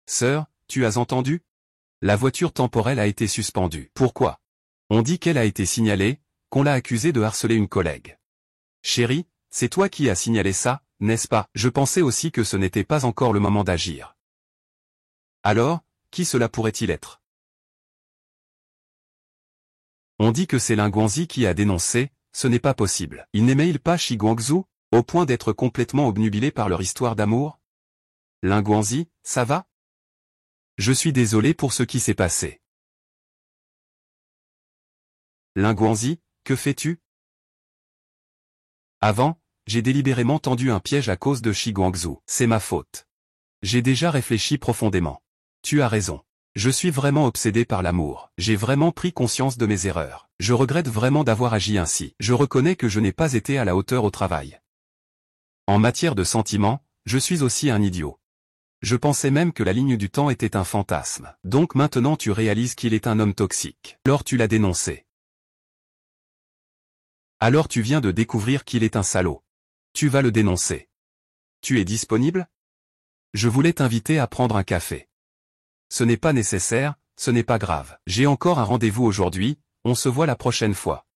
Sœur, tu as entendu? La voiture temporelle a été suspendue. Pourquoi? On dit qu'elle a été signalée, qu'on l'a accusée de harceler une collègue. Chérie, c'est toi qui as signalé ça, n'est-ce pas? Je pensais aussi que ce n'était pas encore le moment d'agir. Alors, qui cela pourrait-il être? On dit que c'est Lin Guangzi qui a dénoncé, ce n'est pas possible. Il n'aimait-il pas Shi Guangzhou, au point d'être complètement obnubilé par leur histoire d'amour? Lin Guangzi, ça va? Je suis désolé pour ce qui s'est passé. Lin Guangzi, que fais-tu? Avant, j'ai délibérément tendu un piège à cause de Shi Guangzhou. C'est ma faute. J'ai déjà réfléchi profondément. Tu as raison. Je suis vraiment obsédé par l'amour. J'ai vraiment pris conscience de mes erreurs. Je regrette vraiment d'avoir agi ainsi. Je reconnais que je n'ai pas été à la hauteur au travail. En matière de sentiments, je suis aussi un idiot. Je pensais même que la ligne du temps était un fantasme. Donc maintenant tu réalises qu'il est un homme toxique. Alors tu l'as dénoncé. Alors tu viens de découvrir qu'il est un salaud. Tu vas le dénoncer. Tu es disponible? Je voulais t'inviter à prendre un café. Ce n'est pas nécessaire, ce n'est pas grave. J'ai encore un rendez-vous aujourd'hui, on se voit la prochaine fois.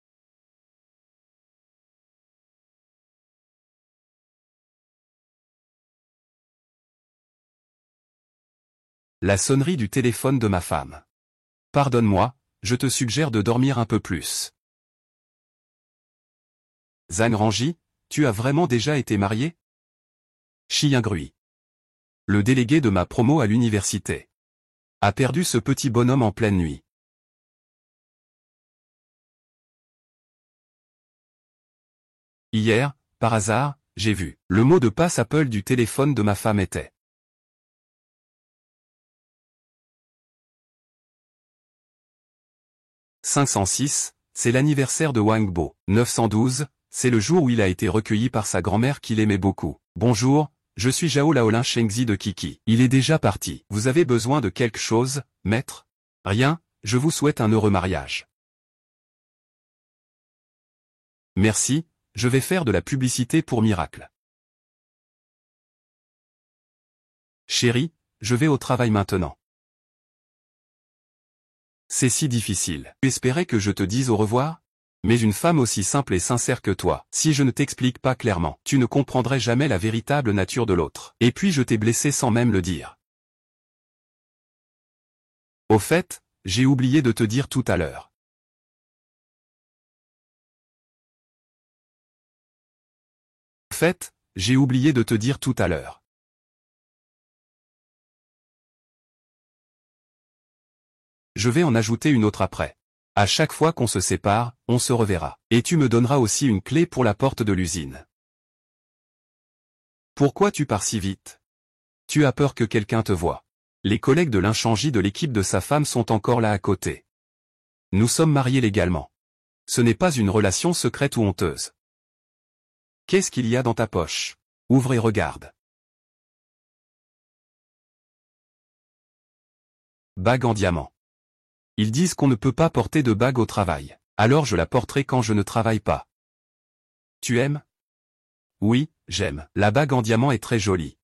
La sonnerie du téléphone de ma femme. Pardonne-moi, je te suggère de dormir un peu plus. Zhang Ranji, tu as vraiment déjà été marié? Xi Yinggrui. Le délégué de ma promo à l'université a perdu ce petit bonhomme en pleine nuit. Hier, par hasard, j'ai vu. Le mot de passe Apple du téléphone de ma femme était 506, c'est l'anniversaire de Wang Bo. 912, c'est le jour où il a été recueilli par sa grand-mère qu'il aimait beaucoup. Bonjour, je suis Zhao Laolin Shengzi de Kiki. Il est déjà parti. Vous avez besoin de quelque chose, maître? Rien, je vous souhaite un heureux mariage. Merci, je vais faire de la publicité pour Miracle. Chérie, je vais au travail maintenant. C'est si difficile. Tu espérais que je te dise au revoir? Mais une femme aussi simple et sincère que toi, si je ne t'explique pas clairement, tu ne comprendrais jamais la véritable nature de l'autre. Et puis je t'ai blessé sans même le dire. Au fait, j'ai oublié de te dire tout à l'heure. Au fait, j'ai oublié de te dire tout à l'heure. Je vais en ajouter une autre après. À chaque fois qu'on se sépare, on se reverra. Et tu me donneras aussi une clé pour la porte de l'usine. Pourquoi tu pars si vite? Tu as peur que quelqu'un te voie. Les collègues de l'Inchangi de l'équipe de sa femme sont encore là à côté. Nous sommes mariés légalement. Ce n'est pas une relation secrète ou honteuse. Qu'est-ce qu'il y a dans ta poche? Ouvre et regarde. Bague en diamant. Ils disent qu'on ne peut pas porter de bague au travail. Alors je la porterai quand je ne travaille pas. Tu aimes? Oui, j'aime. La bague en diamant est très jolie.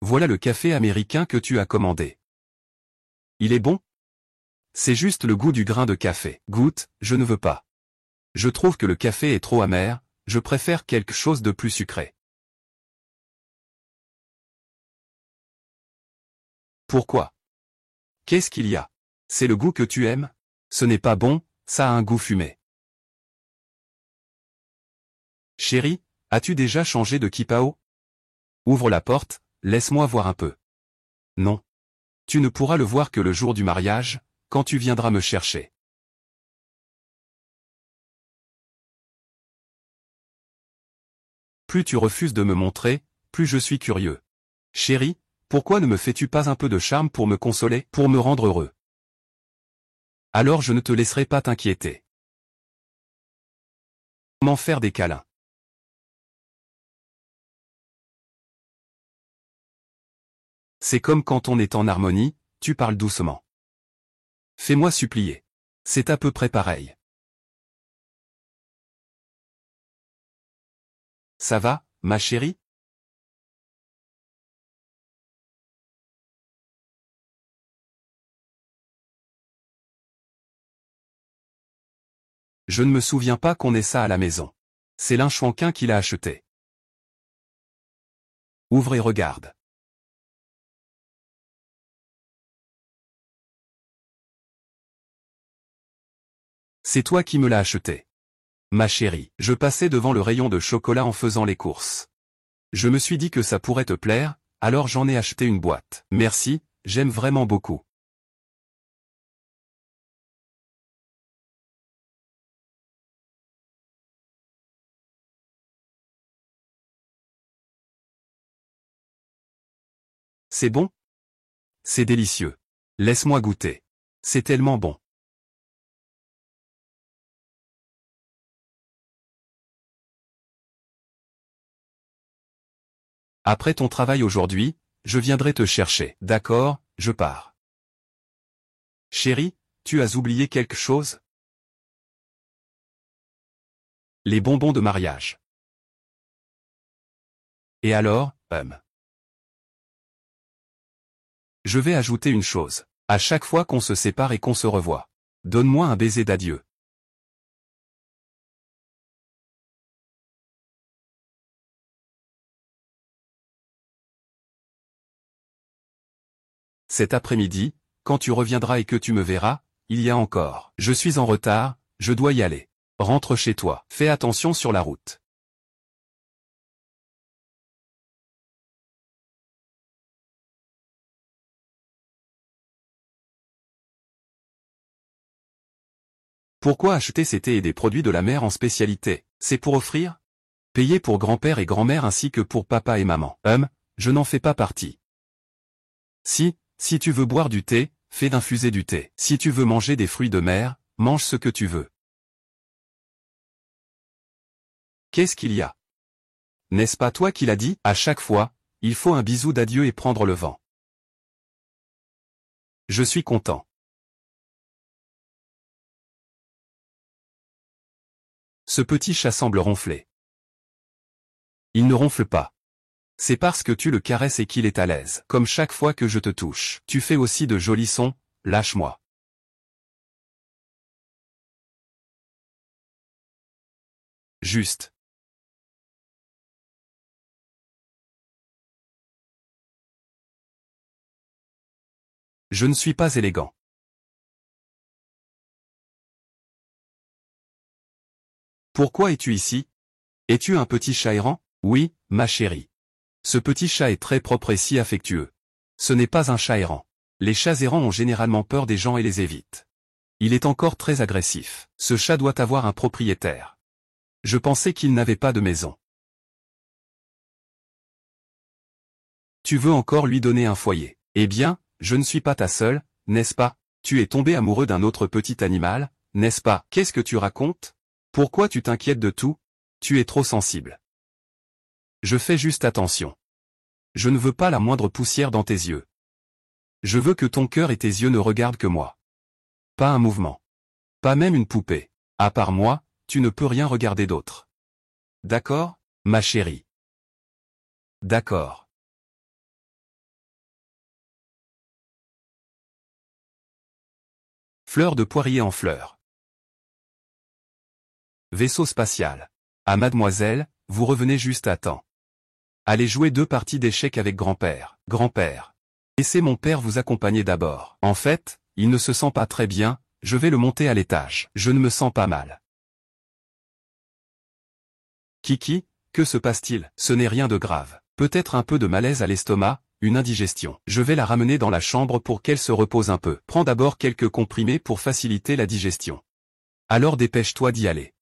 Voilà le café américain que tu as commandé. Il est bon? C'est juste le goût du grain de café. Goûte, je ne veux pas. Je trouve que le café est trop amer, je préfère quelque chose de plus sucré. Pourquoi? Qu'est-ce qu'il y a? C'est le goût que tu aimes? Ce n'est pas bon, ça a un goût fumé. Chérie, as-tu déjà changé de kipao? Ouvre la porte, laisse-moi voir un peu. Non. Tu ne pourras le voir que le jour du mariage, quand tu viendras me chercher. Plus tu refuses de me montrer, plus je suis curieux. Chérie, pourquoi ne me fais-tu pas un peu de charme pour me consoler, pour me rendre heureux? Alors je ne te laisserai pas t'inquiéter. Comment faire des câlins? C'est comme quand on est en harmonie, tu parles doucement. Fais-moi supplier. C'est à peu près pareil. Ça va, ma chérie? Je ne me souviens pas qu'on ait ça à la maison. C'est l'Inchouanquin qui l'a acheté. Ouvre et regarde. C'est toi qui me l'as acheté. Ma chérie, je passais devant le rayon de chocolat en faisant les courses. Je me suis dit que ça pourrait te plaire, alors j'en ai acheté une boîte. Merci, j'aime vraiment beaucoup. C'est bon? C'est délicieux. Laisse-moi goûter. C'est tellement bon. Après ton travail aujourd'hui, je viendrai te chercher. D'accord, je pars. Chérie, tu as oublié quelque chose? Les bonbons de mariage. Et alors, je vais ajouter une chose. À chaque fois qu'on se sépare et qu'on se revoit, donne-moi un baiser d'adieu. Cet après-midi, quand tu reviendras et que tu me verras, il y a encore. Je suis en retard, je dois y aller. Rentre chez toi. Fais attention sur la route. Pourquoi acheter ces thés et des produits de la mer en spécialité? C'est pour offrir? Payer pour grand-père et grand-mère ainsi que pour papa et maman. Je n'en fais pas partie. Si tu veux boire du thé, fais d'infuser du thé. Si tu veux manger des fruits de mer, mange ce que tu veux. Qu'est-ce qu'il y a? N'est-ce pas toi qui l'as dit? À chaque fois, il faut un bisou d'adieu et prendre le vent. Je suis content. Ce petit chat semble ronfler. Il ne ronfle pas. C'est parce que tu le caresses et qu'il est à l'aise. Comme chaque fois que je te touche. Tu fais aussi de jolis sons, lâche-moi. Juste. Je ne suis pas élégant. Pourquoi es-tu ici? Es-tu un petit chat errant? Oui, ma chérie. Ce petit chat est très propre et si affectueux. Ce n'est pas un chat errant. Les chats errants ont généralement peur des gens et les évitent. Il est encore très agressif. Ce chat doit avoir un propriétaire. Je pensais qu'il n'avait pas de maison. Tu veux encore lui donner un foyer. Eh bien, je ne suis pas ta seule, n'est-ce pas? Tu es tombé amoureux d'un autre petit animal, n'est-ce pas? Qu'est-ce que tu racontes? Pourquoi tu t'inquiètes de tout? Tu es trop sensible. Je fais juste attention. Je ne veux pas la moindre poussière dans tes yeux. Je veux que ton cœur et tes yeux ne regardent que moi. Pas un mouvement. Pas même une poupée. À part moi, tu ne peux rien regarder d'autre. D'accord, ma chérie? D'accord. Fleur de poirier en fleurs. Vaisseau spatial. Ah mademoiselle, vous revenez juste à temps. Allez jouer 2 parties d'échecs avec grand-père. Grand-père. Laissez mon père vous accompagner d'abord. En fait, il ne se sent pas très bien, je vais le monter à l'étage. Je ne me sens pas mal. Kiki, que se passe-t-il? Ce n'est rien de grave. Peut-être un peu de malaise à l'estomac, une indigestion. Je vais la ramener dans la chambre pour qu'elle se repose un peu. Prends d'abord quelques comprimés pour faciliter la digestion. Alors dépêche-toi d'y aller.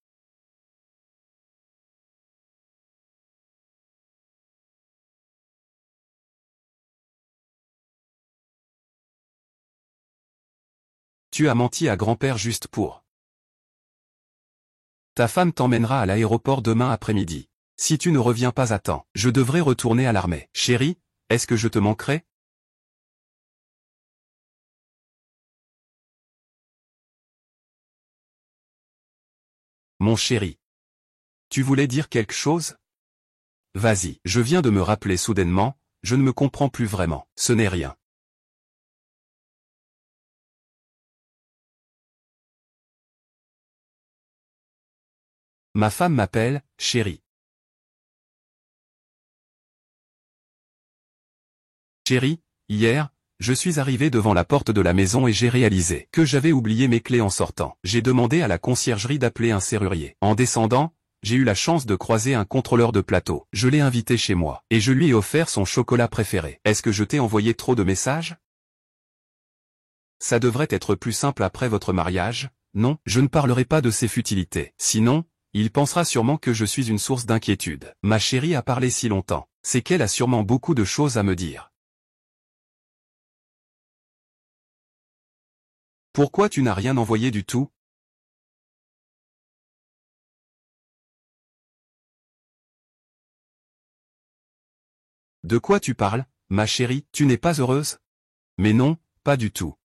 Tu as menti à grand-père juste pour. Ta femme t'emmènera à l'aéroport demain après-midi. Si tu ne reviens pas à temps, je devrais retourner à l'armée. Chérie, est-ce que je te manquerai? Mon chéri. Tu voulais dire quelque chose? Vas-y. Je viens de me rappeler soudainement, je ne me comprends plus vraiment. Ce n'est rien. Ma femme m'appelle, chérie. Chérie, hier, je suis arrivé devant la porte de la maison et j'ai réalisé que j'avais oublié mes clés en sortant. J'ai demandé à la conciergerie d'appeler un serrurier. En descendant, j'ai eu la chance de croiser un contrôleur de plateau. Je l'ai invité chez moi, et je lui ai offert son chocolat préféré. Est-ce que je t'ai envoyé trop de messages? Ça devrait être plus simple après votre mariage, non? Je ne parlerai pas de ces futilités. Sinon, il pensera sûrement que je suis une source d'inquiétude. Ma chérie a parlé si longtemps, c'est qu'elle a sûrement beaucoup de choses à me dire. Pourquoi tu n'as rien envoyé du tout? De quoi tu parles, ma chérie, tu n'es pas heureuse? Mais non, pas du tout.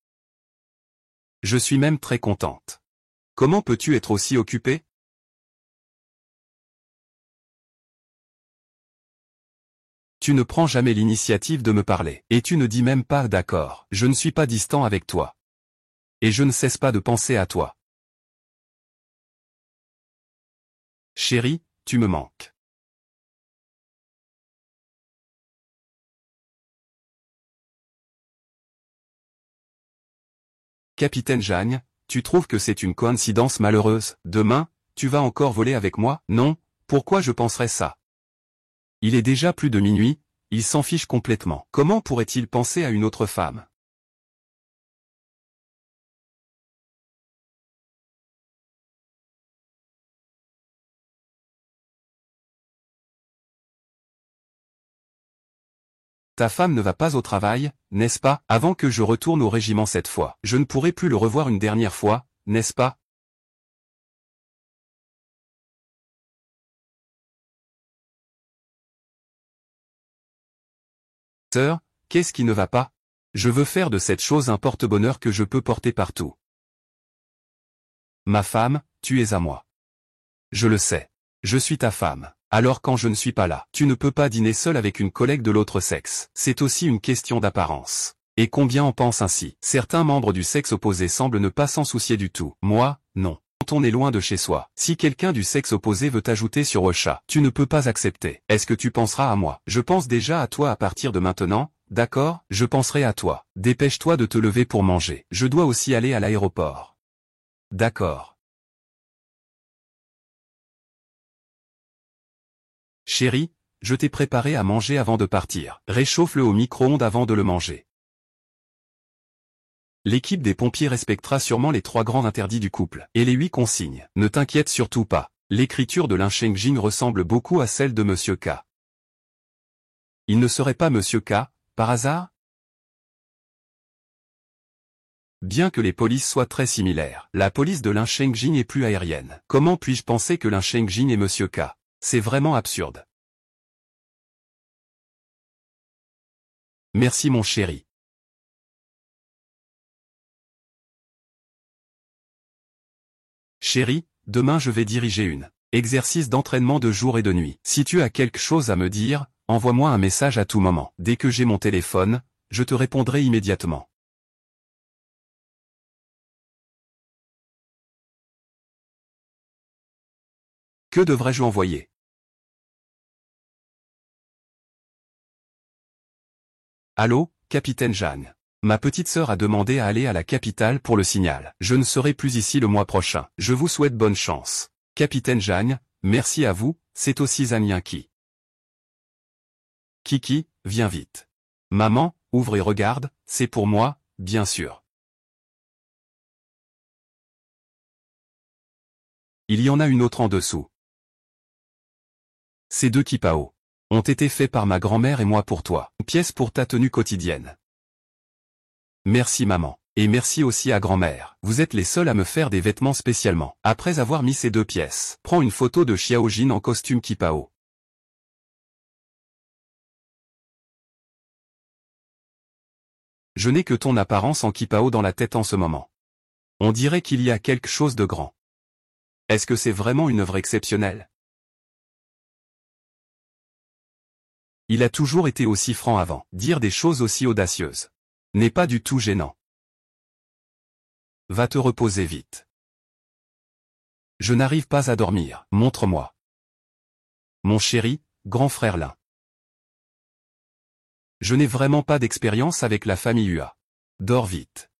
Je suis même très contente. Comment peux-tu être aussi occupée? Tu ne prends jamais l'initiative de me parler, et tu ne dis même pas d'accord. Je ne suis pas distant avec toi. Et je ne cesse pas de penser à toi. Chérie, tu me manques. Capitaine Jagne, tu trouves que c'est une coïncidence malheureuse? Demain, tu vas encore voler avec moi? Non, pourquoi je penserais ça? Il est déjà plus de minuit, il s'en fiche complètement. Comment pourrait-il penser à une autre femme? Ta femme ne va pas au travail, n'est-ce pas? Avant que je retourne au régiment cette fois, je ne pourrai plus le revoir une dernière fois, n'est-ce pas? Sœur, qu'est-ce qui ne va pas? Je veux faire de cette chose un porte-bonheur que je peux porter partout. Ma femme, tu es à moi. Je le sais. Je suis ta femme. Alors quand je ne suis pas là, tu ne peux pas dîner seul avec une collègue de l'autre sexe. C'est aussi une question d'apparence. Et combien en pensent ainsi? Certains membres du sexe opposé semblent ne pas s'en soucier du tout. Moi, non. Quand on est loin de chez soi, si quelqu'un du sexe opposé veut t'ajouter sur Ocha, tu ne peux pas accepter. Est-ce que tu penseras à moi? Je pense déjà à toi à partir de maintenant, d'accord? Je penserai à toi. Dépêche-toi de te lever pour manger. Je dois aussi aller à l'aéroport. D'accord. Chérie, je t'ai préparé à manger avant de partir. Réchauffe-le au micro-ondes avant de le manger. L'équipe des pompiers respectera sûrement les 3 grands interdits du couple, et les 8 consignes. Ne t'inquiète surtout pas. L'écriture de Lin Shengjing ressemble beaucoup à celle de Monsieur K. Il ne serait pas Monsieur K, par hasard? Bien que les polices soient très similaires, la police de Lin Shengjing est plus aérienne. Comment puis-je penser que Lin Shengjing est Monsieur K? C'est vraiment absurde. Merci mon chéri. Chérie, demain je vais diriger une exercice d'entraînement de jour et de nuit. Si tu as quelque chose à me dire, envoie-moi un message à tout moment. Dès que j'ai mon téléphone, je te répondrai immédiatement. Que devrais-je envoyer? Allô, capitaine Jeanne. Ma petite sœur a demandé à aller à la capitale pour le signal. Je ne serai plus ici le mois prochain. Je vous souhaite bonne chance. Capitaine Jeanne, merci à vous, c'est aussi Zhang Yanqi. Kiki, viens vite. Maman, ouvre et regarde, c'est pour moi, bien sûr. Il y en a une autre en dessous. Ces 2 kipao ont été faits par ma grand-mère et moi pour toi. Une pièce pour ta tenue quotidienne. Merci maman. Et merci aussi à grand-mère. Vous êtes les seuls à me faire des vêtements spécialement. Après avoir mis ces 2 pièces, prends une photo de Xiaojin en costume kipao. Je n'ai que ton apparence en kipao dans la tête en ce moment. On dirait qu'il y a quelque chose de grand. Est-ce que c'est vraiment une œuvre exceptionnelle? Il a toujours été aussi franc avant. Dire des choses aussi audacieuses n'est pas du tout gênant. Va te reposer vite. Je n'arrive pas à dormir. Montre-moi. Mon chéri, grand frère Lin. Je n'ai vraiment pas d'expérience avec la famille Hua. Dors vite.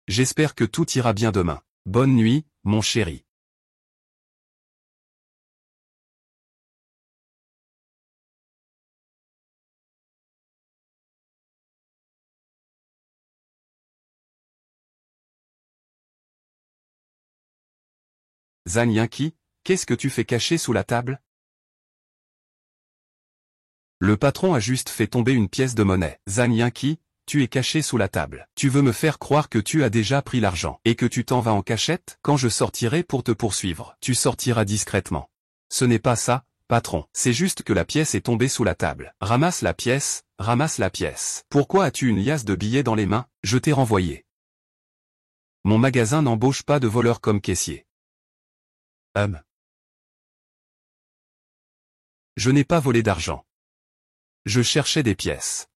J'espère que tout ira bien demain. Bonne nuit, mon chéri. Zhang Yanqi, qu'est-ce que tu fais caché sous la table? Le patron a juste fait tomber une pièce de monnaie. Zhang Yanqi, tu es caché sous la table. Tu veux me faire croire que tu as déjà pris l'argent et que tu t'en vas en cachette? Quand je sortirai pour te poursuivre, tu sortiras discrètement. Ce n'est pas ça, Patron, c'est juste que la pièce est tombée sous la table. Ramasse la pièce, ramasse la pièce. Pourquoi as-tu une liasse de billets dans les mains? Je t'ai renvoyé. Mon magasin n'embauche pas de voleurs comme caissier. Je n'ai pas volé d'argent. Je cherchais des pièces.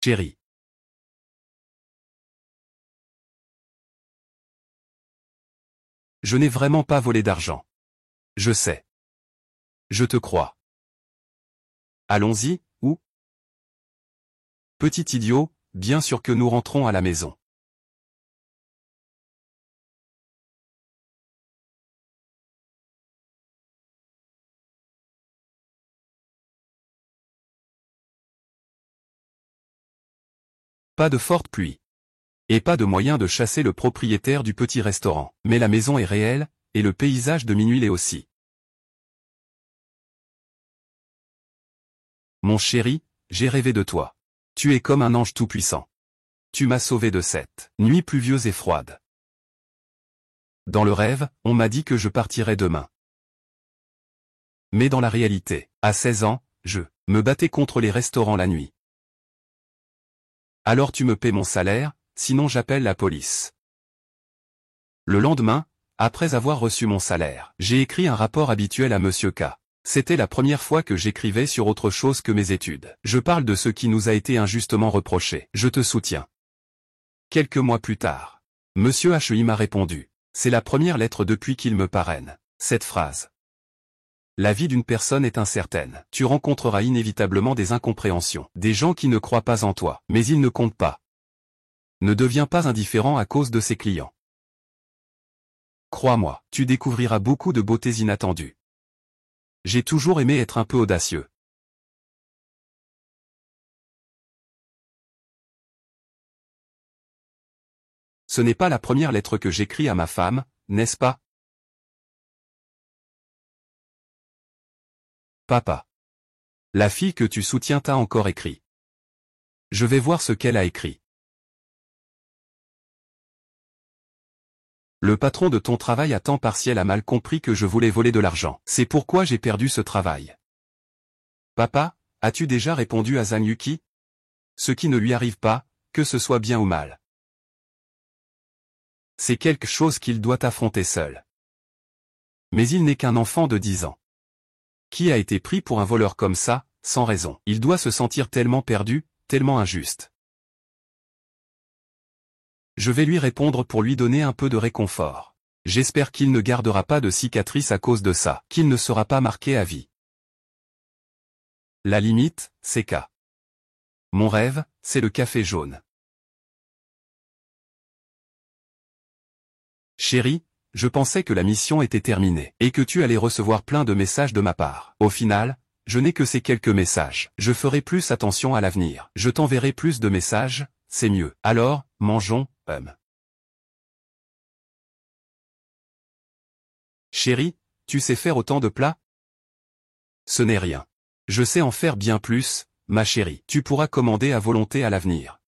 Chérie. Je n'ai vraiment pas volé d'argent. Je sais. Je te crois. Allons-y, où? Petit idiot, bien sûr que nous rentrons à la maison. Pas de forte pluie. Et pas de moyen de chasser le propriétaire du petit restaurant. Mais la maison est réelle, et le paysage de minuit l'est aussi. Mon chéri, j'ai rêvé de toi. Tu es comme un ange tout-puissant. Tu m'as sauvé de cette nuit pluvieuse et froide. Dans le rêve, on m'a dit que je partirais demain. Mais dans la réalité, à 16 ans, je me battais contre les restaurants la nuit. Alors tu me paies mon salaire, sinon j'appelle la police. Le lendemain, après avoir reçu mon salaire, j'ai écrit un rapport habituel à Monsieur K. C'était la première fois que j'écrivais sur autre chose que mes études. Je parle de ce qui nous a été injustement reproché. Je te soutiens. Quelques mois plus tard, Monsieur HI m'a répondu. C'est la première lettre depuis qu'il me parraine. Cette phrase. La vie d'une personne est incertaine. Tu rencontreras inévitablement des incompréhensions, des gens qui ne croient pas en toi, mais ils ne comptent pas. Ne deviens pas indifférent à cause de ses clients. Crois-moi, tu découvriras beaucoup de beautés inattendues. J'ai toujours aimé être un peu audacieux. Ce n'est pas la première lettre que j'écris à ma femme, n'est-ce pas? Papa. La fille que tu soutiens t'a encore écrit. Je vais voir ce qu'elle a écrit. Le patron de ton travail à temps partiel a mal compris que je voulais voler de l'argent. C'est pourquoi j'ai perdu ce travail. Papa, as-tu déjà répondu à Zanyuki? Ce qui ne lui arrive pas, que ce soit bien ou mal. C'est quelque chose qu'il doit affronter seul. Mais il n'est qu'un enfant de 10 ans. Qui a été pris pour un voleur comme ça, sans raison? Il doit se sentir tellement perdu, tellement injuste. Je vais lui répondre pour lui donner un peu de réconfort. J'espère qu'il ne gardera pas de cicatrices à cause de ça, qu'il ne sera pas marqué à vie. La limite, c'est K. Mon rêve, c'est le café jaune. Chérie, je pensais que la mission était terminée, et que tu allais recevoir plein de messages de ma part. Au final, je n'ai que ces quelques messages. Je ferai plus attention à l'avenir. Je t'enverrai plus de messages, c'est mieux. Alors, mangeons, Chérie, tu sais faire autant de plats? Ce n'est rien. Je sais en faire bien plus, ma chérie. Tu pourras commander à volonté à l'avenir.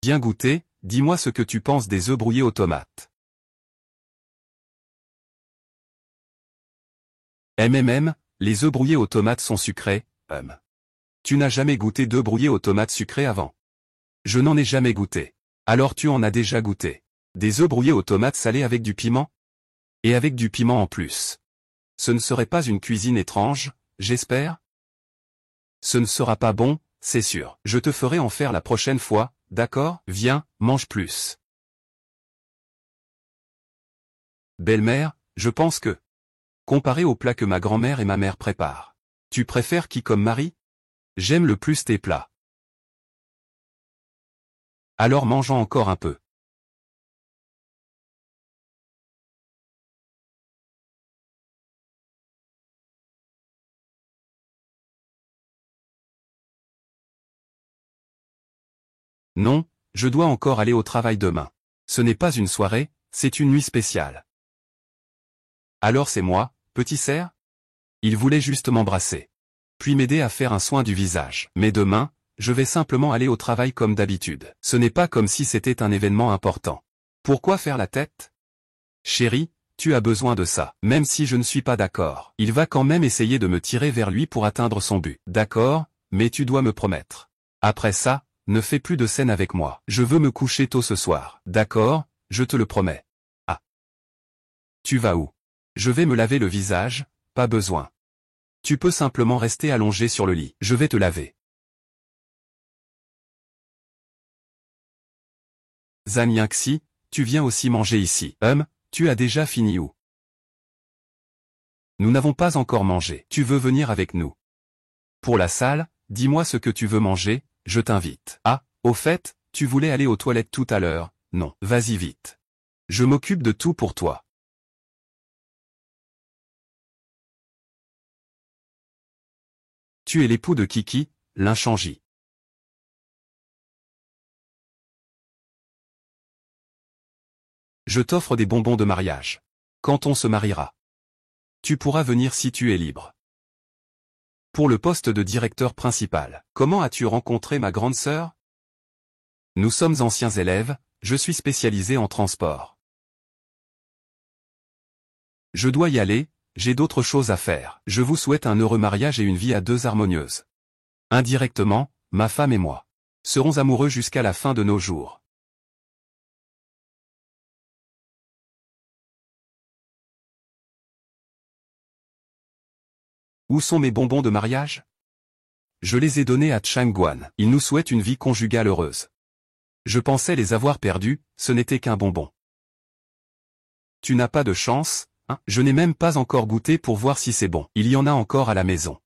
Bien goûter, dis-moi ce que tu penses des œufs brouillés aux tomates. Les œufs brouillés aux tomates sont sucrés, Tu n'as jamais goûté d'œufs brouillés aux tomates sucrés avant? Je n'en ai jamais goûté. Alors tu en as déjà goûté. Des œufs brouillés aux tomates salées avec du piment? Et avec du piment en plus. Ce ne serait pas une cuisine étrange, j'espère? Ce ne sera pas bon, c'est sûr. Je te ferai en faire la prochaine fois, d'accord? Viens, mange plus. Belle-mère, je pense que, comparé aux plats que ma grand-mère et ma mère préparent, tu préfères qui comme mari? J'aime le plus tes plats. Alors mangeons encore un peu. Non, je dois encore aller au travail demain. Ce n'est pas une soirée, c'est une nuit spéciale. Alors c'est moi, petit cerf? Il voulait juste m'embrasser. Puis m'aider à faire un soin du visage. Mais demain, je vais simplement aller au travail comme d'habitude. Ce n'est pas comme si c'était un événement important. Pourquoi faire la tête? Chérie, tu as besoin de ça. Même si je ne suis pas d'accord, il va quand même essayer de me tirer vers lui pour atteindre son but. D'accord, mais tu dois me promettre. Après ça, ne fais plus de scène avec moi. Je veux me coucher tôt ce soir. D'accord, je te le promets. Ah. Tu vas où? Je vais me laver le visage, pas besoin. Tu peux simplement rester allongé sur le lit. Je vais te laver. Zhang Yangxi, tu viens aussi manger ici. Tu as déjà fini où? Nous n'avons pas encore mangé. Tu veux venir avec nous? Pour la salle, dis-moi ce que tu veux manger, je t'invite. Ah, au fait, tu voulais aller aux toilettes tout à l'heure. Non, vas-y vite. Je m'occupe de tout pour toi. Tu es l'époux de Kiki, l'inchangi. Je t'offre des bonbons de mariage. Quand on se mariera, tu pourras venir si tu es libre. Pour le poste de directeur principal, comment as-tu rencontré ma grande sœur? Nous sommes anciens élèves, je suis spécialisé en transport. Je dois y aller, j'ai d'autres choses à faire. Je vous souhaite un heureux mariage et une vie à deux harmonieuse. Indirectement, ma femme et moi serons amoureux jusqu'à la fin de nos jours. Où sont mes bonbons de mariage? Je les ai donnés à Chang Guan. Il nous souhaite une vie conjugale heureuse. Je pensais les avoir perdus, ce n'était qu'un bonbon. Tu n'as pas de chance, hein? Je n'ai même pas encore goûté pour voir si c'est bon. Il y en a encore à la maison.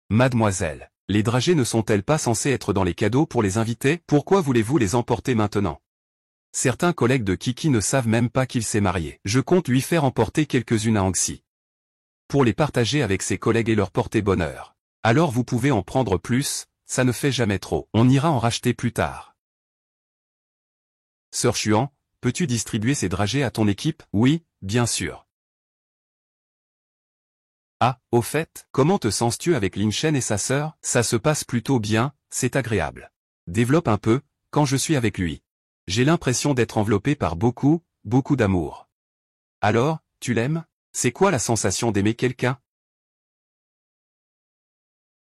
Mademoiselle, les dragées ne sont-elles pas censées être dans les cadeaux pour les invités? Pourquoi voulez-vous les emporter maintenant? Certains collègues de Kiki ne savent même pas qu'il s'est marié. Je compte lui faire emporter quelques-unes à Anxi, pour les partager avec ses collègues et leur porter bonheur. Alors vous pouvez en prendre plus, ça ne fait jamais trop. On ira en racheter plus tard. Sœur Chuan, peux-tu distribuer ces dragées à ton équipe? Oui, bien sûr. Ah, au fait, comment te sens-tu avec Lin Shen et sa sœur? Ça se passe plutôt bien, c'est agréable. Développe un peu, quand je suis avec lui. J'ai l'impression d'être enveloppé par beaucoup d'amour. Alors, tu l'aimes? C'est quoi la sensation d'aimer quelqu'un?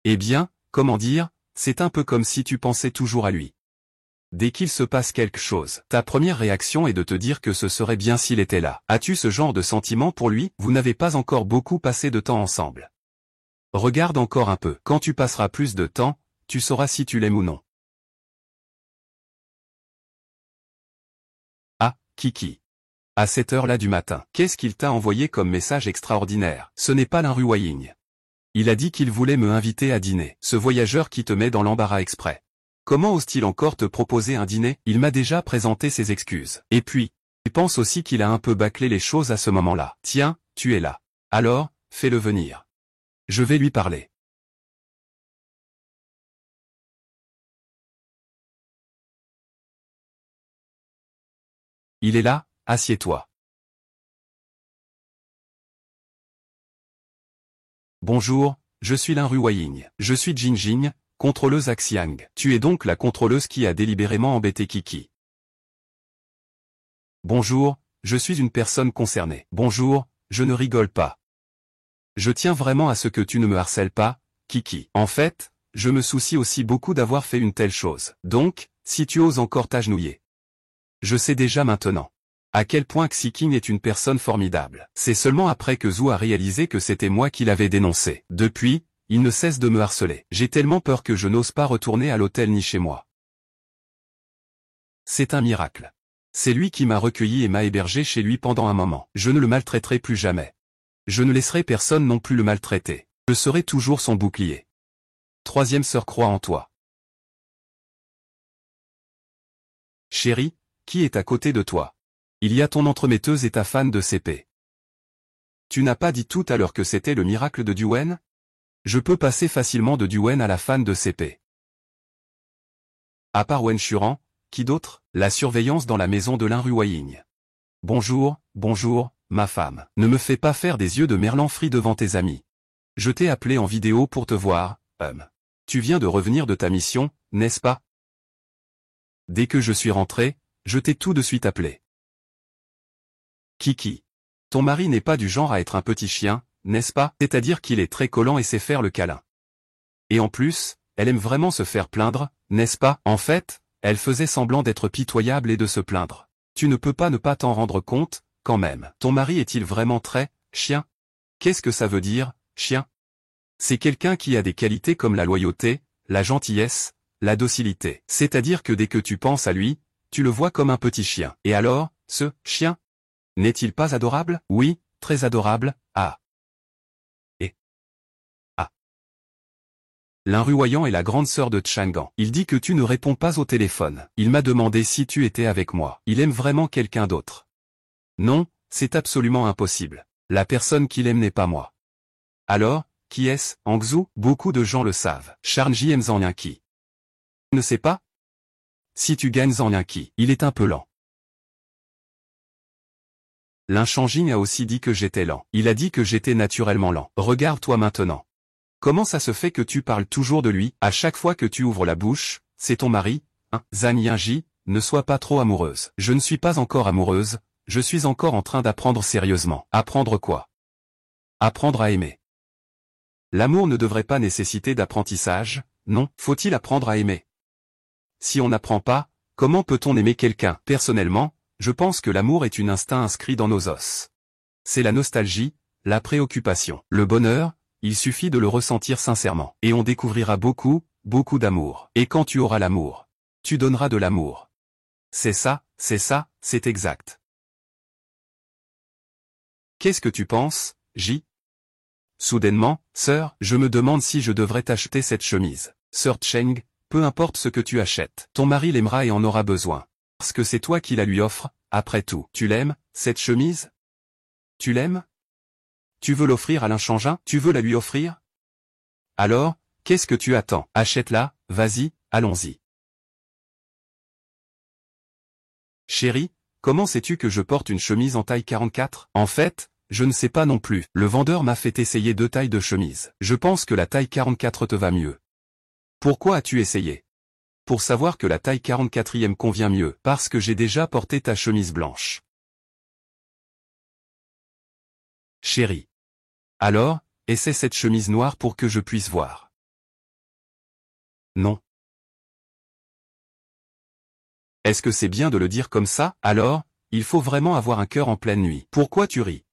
Eh bien, comment dire, c'est un peu comme si tu pensais toujours à lui. Dès qu'il se passe quelque chose, ta première réaction est de te dire que ce serait bien s'il était là. As-tu ce genre de sentiment pour lui? Vous n'avez pas encore beaucoup passé de temps ensemble. Regarde encore un peu. Quand tu passeras plus de temps, tu sauras si tu l'aimes ou non. Ah, Kiki. À cette heure-là du matin, qu'est-ce qu'il t'a envoyé comme message extraordinaire? Ce n'est pas l'Inru Ying. Il a dit qu'il voulait me inviter à dîner. Ce voyageur qui te met dans l'embarras exprès. Comment ose-t-il encore te proposer un dîner? Il m'a déjà présenté ses excuses. Et puis, je pense aussi qu'il a un peu bâclé les choses à ce moment-là. Tiens, tu es là. Alors, fais-le venir. Je vais lui parler. Il est là, assieds-toi. Bonjour, je suis Lin Ruoying. Je suis Jinjing, contrôleuse à Xiang. Tu es donc la contrôleuse qui a délibérément embêté Kiki. Bonjour, je suis une personne concernée. Bonjour, je ne rigole pas. Je tiens vraiment à ce que tu ne me harcèles pas, Kiki. En fait, je me soucie aussi beaucoup d'avoir fait une telle chose. Donc, si tu oses encore t'agenouiller. Je sais déjà maintenant à quel point Xi King est une personne formidable. C'est seulement après que Zhu a réalisé que c'était moi qui l'avais dénoncé. Depuis, il ne cesse de me harceler. J'ai tellement peur que je n'ose pas retourner à l'hôtel ni chez moi. C'est un miracle. C'est lui qui m'a recueilli et m'a hébergé chez lui pendant un moment. Je ne le maltraiterai plus jamais. Je ne laisserai personne non plus le maltraiter. Je serai toujours son bouclier. Troisième sœur croit en toi. Chérie, qui est à côté de toi? Il y a ton entremetteuse et ta fan de CP. Tu n'as pas dit tout à l'heure que c'était le miracle de Duen? Je peux passer facilement de Duen à la fan de CP. À part Wen Shuran, qui d'autre? La surveillance dans la maison de Lin Ruoying. Bonjour, ma femme. Ne me fais pas faire des yeux de merlan frit devant tes amis. Je t'ai appelé en vidéo pour te voir, Tu viens de revenir de ta mission, n'est-ce pas? Dès que je suis rentré, je t'ai tout de suite appelé. Kiki. Ton mari n'est pas du genre à être un petit chien, n'est-ce pas? C'est-à-dire qu'il est très collant et sait faire le câlin. Et en plus, elle aime vraiment se faire plaindre, n'est-ce pas? En fait, elle faisait semblant d'être pitoyable et de se plaindre. Tu ne peux pas ne pas t'en rendre compte, quand même. Ton mari est-il vraiment très chien? Qu'est-ce que ça veut dire, chien? C'est quelqu'un qui a des qualités comme la loyauté, la gentillesse, la docilité. C'est-à-dire que dès que tu penses à lui, tu le vois comme un petit chien. Et alors, ce chien? N'est-il pas adorable? Oui, très adorable. Ah. Et ah. L'Inruoyant est la grande sœur de Changan. Il dit que tu ne réponds pas au téléphone. Il m'a demandé si tu étais avec moi. Il aime vraiment quelqu'un d'autre. Non, c'est absolument impossible. La personne qu'il aime n'est pas moi. Alors, qui est-ce? Hangzhou? Beaucoup de gens le savent. Charnji aime Zhang Lianqi. Ne sais pas? Si tu gagnes Zhang Lianqi, il est un peu lent. Lin Changjing a aussi dit que j'étais lent. Il a dit que j'étais naturellement lent. Regarde-toi maintenant. Comment ça se fait que tu parles toujours de lui? À chaque fois que tu ouvres la bouche, c'est ton mari, hein? Zhang Yanji, ne sois pas trop amoureuse. Je ne suis pas encore amoureuse, je suis encore en train d'apprendre sérieusement. Apprendre quoi? Apprendre à aimer. L'amour ne devrait pas nécessiter d'apprentissage, non? Faut-il apprendre à aimer? Si on n'apprend pas, comment peut-on aimer quelqu'un? Personnellement, je pense que l'amour est un instinct inscrit dans nos os. C'est la nostalgie, la préoccupation, le bonheur, il suffit de le ressentir sincèrement. Et on découvrira beaucoup, beaucoup d'amour. Et quand tu auras l'amour, tu donneras de l'amour. C'est ça, c'est exact. Qu'est-ce que tu penses, J? Soudainement, sœur, je me demande si je devrais t'acheter cette chemise. Sœur Cheng, peu importe ce que tu achètes, ton mari l'aimera et en aura besoin. Parce que c'est toi qui la lui offres, après tout. Tu l'aimes, cette chemise? Tu l'aimes? Tu veux l'offrir à Lin Changjing? Tu veux la lui offrir? Alors, qu'est-ce que tu attends? Achète-la, vas-y, allons-y. Chérie, comment sais-tu que je porte une chemise en taille 44? En fait, je ne sais pas non plus. Le vendeur m'a fait essayer 2 tailles de chemise. Je pense que la taille 44 te va mieux. Pourquoi as-tu essayé? Pour savoir que la taille 44e convient mieux, parce que j'ai déjà porté ta chemise blanche. Chérie. Alors, essaie cette chemise noire pour que je puisse voir. Non. Est-ce que c'est bien de le dire comme ça? Alors, il faut vraiment avoir un cœur en pleine nuit. Pourquoi tu ris?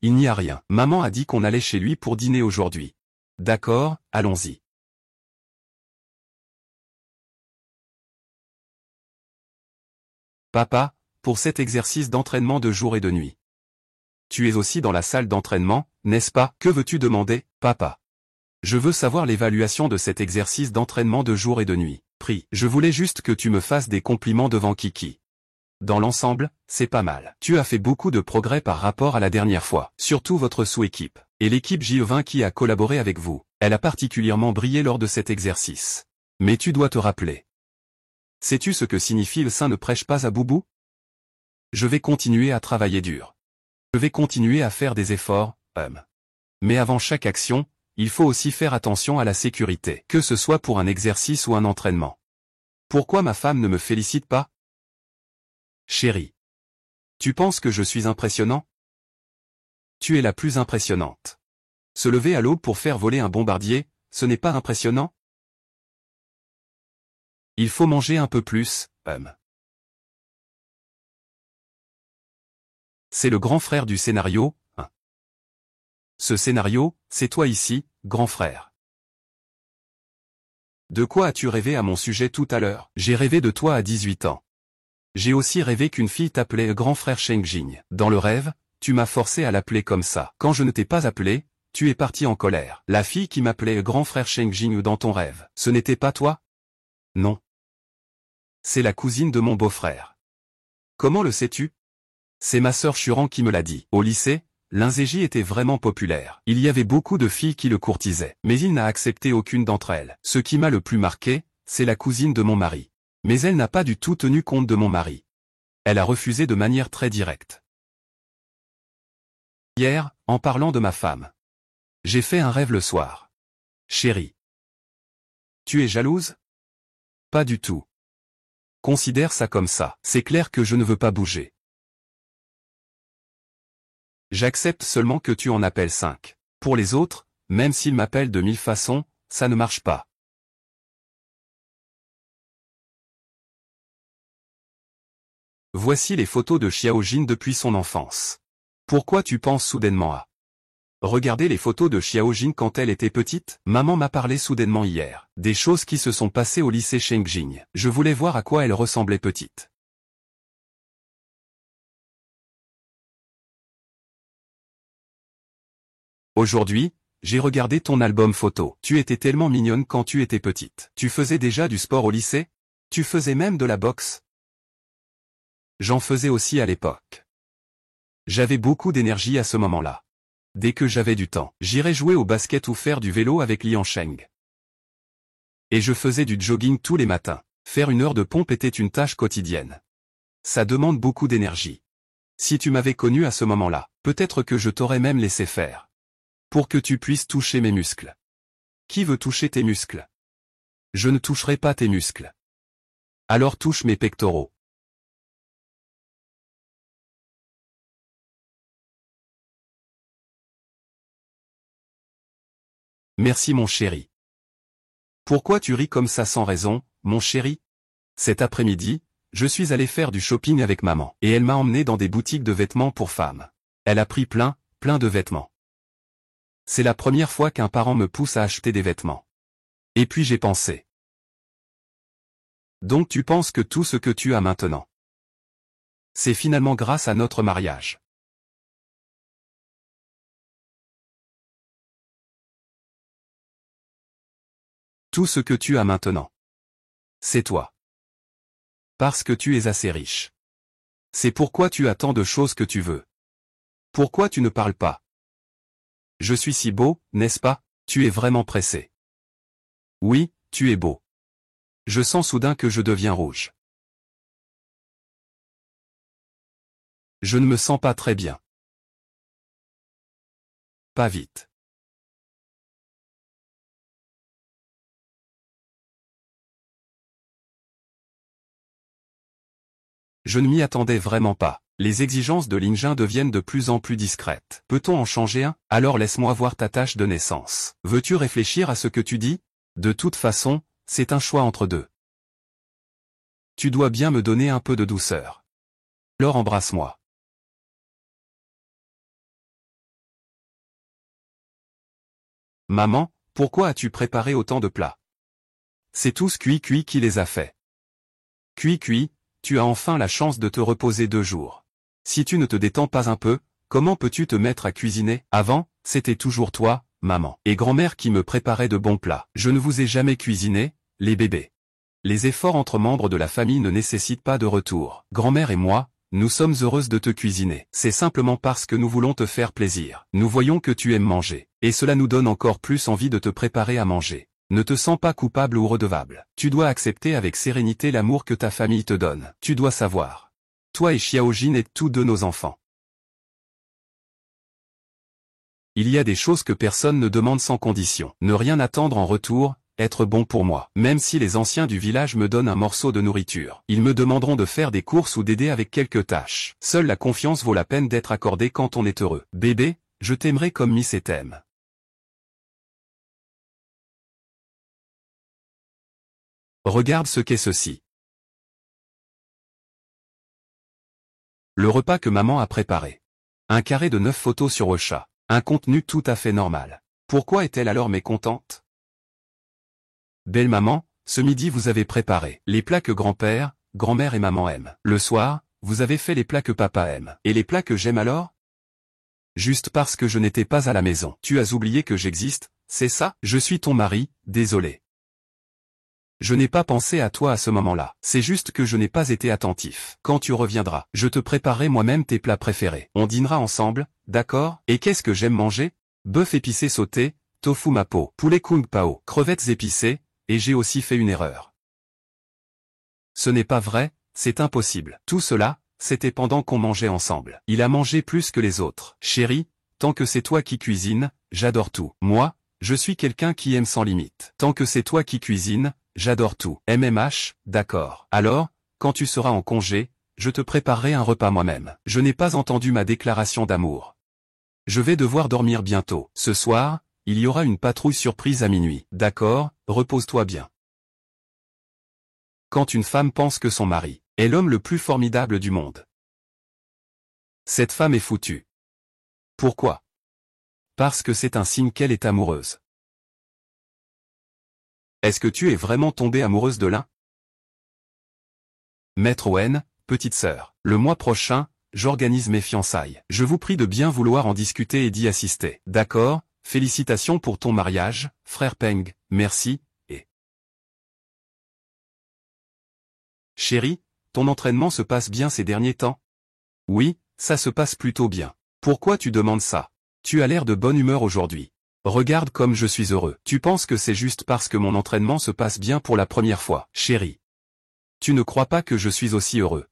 Il n'y a rien. Maman a dit qu'on allait chez lui pour dîner aujourd'hui. D'accord, allons-y. Papa, pour cet exercice d'entraînement de jour et de nuit. Tu es aussi dans la salle d'entraînement, n'est-ce pas? Que veux-tu demander, papa? Je veux savoir l'évaluation de cet exercice d'entraînement de jour et de nuit. Prie, je voulais juste que tu me fasses des compliments devant Kiki. Dans l'ensemble, c'est pas mal. Tu as fait beaucoup de progrès par rapport à la dernière fois. Surtout votre sous-équipe. Et l'équipe J20 qui a collaboré avec vous. Elle a particulièrement brillé lors de cet exercice. Mais tu dois te rappeler. Sais-tu ce que signifie le saint ne prêche pas à Boubou? Je vais continuer à travailler dur. Je vais continuer à faire des efforts, Mais avant chaque action, il faut aussi faire attention à la sécurité, que ce soit pour un exercice ou un entraînement. Pourquoi ma femme ne me félicite pas? Chérie. Tu penses que je suis impressionnant? Tu es la plus impressionnante. Se lever à l'aube pour faire voler un bombardier, ce n'est pas impressionnant? Il faut manger un peu plus, C'est le grand frère du scénario, hein. Ce scénario, c'est toi ici, grand frère. De quoi as-tu rêvé à mon sujet tout à l'heure? J'ai rêvé de toi à 18 ans. J'ai aussi rêvé qu'une fille t'appelait grand frère Shengjing. Dans le rêve, tu m'as forcé à l'appeler comme ça. Quand je ne t'ai pas appelé, tu es parti en colère. La fille qui m'appelait grand frère Shengjing dans ton rêve, ce n'était pas toi? Non. C'est la cousine de mon beau-frère. Comment le sais-tu? C'est ma sœur Churan qui me l'a dit. Au lycée, Lin Zheji était vraiment populaire. Il y avait beaucoup de filles qui le courtisaient. Mais il n'a accepté aucune d'entre elles. Ce qui m'a le plus marqué, c'est la cousine de mon mari. Mais elle n'a pas du tout tenu compte de mon mari. Elle a refusé de manière très directe. Hier, en parlant de ma femme, j'ai fait un rêve le soir. Chérie. Tu es jalouse? Pas du tout. Considère ça comme ça. C'est clair que je ne veux pas bouger. J'accepte seulement que tu en appelles 5. Pour les autres, même s'ils m'appellent de 1000 façons, ça ne marche pas. Voici les photos de Xiaojin depuis son enfance. Pourquoi tu penses soudainement à... Regardez les photos de Xiaojin quand elle était petite. Maman m'a parlé soudainement hier. Des choses qui se sont passées au lycée Shengjing. Je voulais voir à quoi elle ressemblait petite. Aujourd'hui, j'ai regardé ton album photo. Tu étais tellement mignonne quand tu étais petite. Tu faisais déjà du sport au lycée? Tu faisais même de la boxe? J'en faisais aussi à l'époque. J'avais beaucoup d'énergie à ce moment-là. Dès que j'avais du temps, j'irais jouer au basket ou faire du vélo avec Lian Sheng. Et je faisais du jogging tous les matins. Faire 1 heure de pompe était une tâche quotidienne. Ça demande beaucoup d'énergie. Si tu m'avais connu à ce moment-là, peut-être que je t'aurais même laissé faire. Pour que tu puisses toucher mes muscles. Qui veut toucher tes muscles? Je ne toucherai pas tes muscles. Alors touche mes pectoraux. Merci mon chéri. Pourquoi tu ris comme ça sans raison, mon chéri? Cet après-midi, je suis allé faire du shopping avec maman, et elle m'a emmené dans des boutiques de vêtements pour femmes. Elle a pris plein de vêtements. C'est la première fois qu'un parent me pousse à acheter des vêtements. Et puis j'ai pensé. Donc tu penses que tout ce que tu as maintenant, c'est finalement grâce à notre mariage. Tout ce que tu as maintenant, c'est toi. Parce que tu es assez riche. C'est pourquoi tu as tant de choses que tu veux. Pourquoi tu ne parles pas? Je suis si beau, n'est-ce pas? Tu es vraiment pressé. Oui, tu es beau. Je sens soudain que je deviens rouge. Je ne me sens pas très bien. Pas vite. Je ne m'y attendais vraiment pas. Les exigences de Lingjin deviennent de plus en plus discrètes. Peut-on en changer un? Alors laisse-moi voir ta tâche de naissance. Veux-tu réfléchir à ce que tu dis? De toute façon, c'est un choix entre deux. Tu dois bien me donner un peu de douceur. Alors embrasse-moi. Maman, pourquoi as-tu préparé autant de plats? C'est tous Cui qui les a faits. Cui, tu as enfin la chance de te reposer 2 jours. Si tu ne te détends pas un peu, comment peux-tu te mettre à cuisiner? Avant, c'était toujours toi, maman, et grand-mère qui me préparait de bons plats. Je ne vous ai jamais cuisiné, les bébés. Les efforts entre membres de la famille ne nécessitent pas de retour. Grand-mère et moi, nous sommes heureuses de te cuisiner. C'est simplement parce que nous voulons te faire plaisir. Nous voyons que tu aimes manger, et cela nous donne encore plus envie de te préparer à manger. Ne te sens pas coupable ou redevable. Tu dois accepter avec sérénité l'amour que ta famille te donne. Tu dois savoir. Toi et Xiaojin êtes tous deux nos enfants. Il y a des choses que personne ne demande sans condition. Ne rien attendre en retour, être bon pour moi. Même si les anciens du village me donnent un morceau de nourriture, ils me demanderont de faire des courses ou d'aider avec quelques tâches. Seule la confiance vaut la peine d'être accordée quand on est heureux. Bébé, je t'aimerai comme Miss t'aime. Regarde ce qu'est ceci. Le repas que maman a préparé. Un carré de 9 photos sur Ocha. Un contenu tout à fait normal. Pourquoi est-elle alors mécontente? Belle maman, ce midi vous avez préparé les plats que grand-père, grand-mère et maman aiment. Le soir, vous avez fait les plats que papa aime. Et les plats que j'aime alors? Juste parce que je n'étais pas à la maison. Tu as oublié que j'existe, c'est ça? Je suis ton mari, désolé. Je n'ai pas pensé à toi à ce moment-là. C'est juste que je n'ai pas été attentif. Quand tu reviendras, je te préparerai moi-même tes plats préférés. On dînera ensemble, d'accord? Et qu'est-ce que j'aime manger? Bœuf épicé sauté, tofu mapo, poulet kung pao, crevettes épicées, et j'ai aussi fait une erreur. Ce n'est pas vrai, c'est impossible. Tout cela, c'était pendant qu'on mangeait ensemble. Il a mangé plus que les autres. Chérie, tant que c'est toi qui cuisines, j'adore tout. Moi, je suis quelqu'un qui aime sans limite. Tant que c'est toi qui cuisines, j'adore tout. MMH, d'accord. Alors, quand tu seras en congé, je te préparerai un repas moi-même. Je n'ai pas entendu ma déclaration d'amour. Je vais devoir dormir bientôt. Ce soir, il y aura une patrouille surprise à minuit. D'accord, repose-toi bien. Quand une femme pense que son mari est l'homme le plus formidable du monde, cette femme est foutue. Pourquoi? Parce que c'est un signe qu'elle est amoureuse. Est-ce que tu es vraiment tombée amoureuse de l'un? Maître Owen, petite sœur, le mois prochain, j'organise mes fiançailles. Je vous prie de bien vouloir en discuter et d'y assister. D'accord, félicitations pour ton mariage, frère Peng, merci, et... Chérie, ton entraînement se passe bien ces derniers temps? Oui, ça se passe plutôt bien. Pourquoi tu demandes ça? Tu as l'air de bonne humeur aujourd'hui. Regarde comme je suis heureux. Tu penses que c'est juste parce que mon entraînement se passe bien pour la première fois, chérie. Tu ne crois pas que je suis aussi heureux?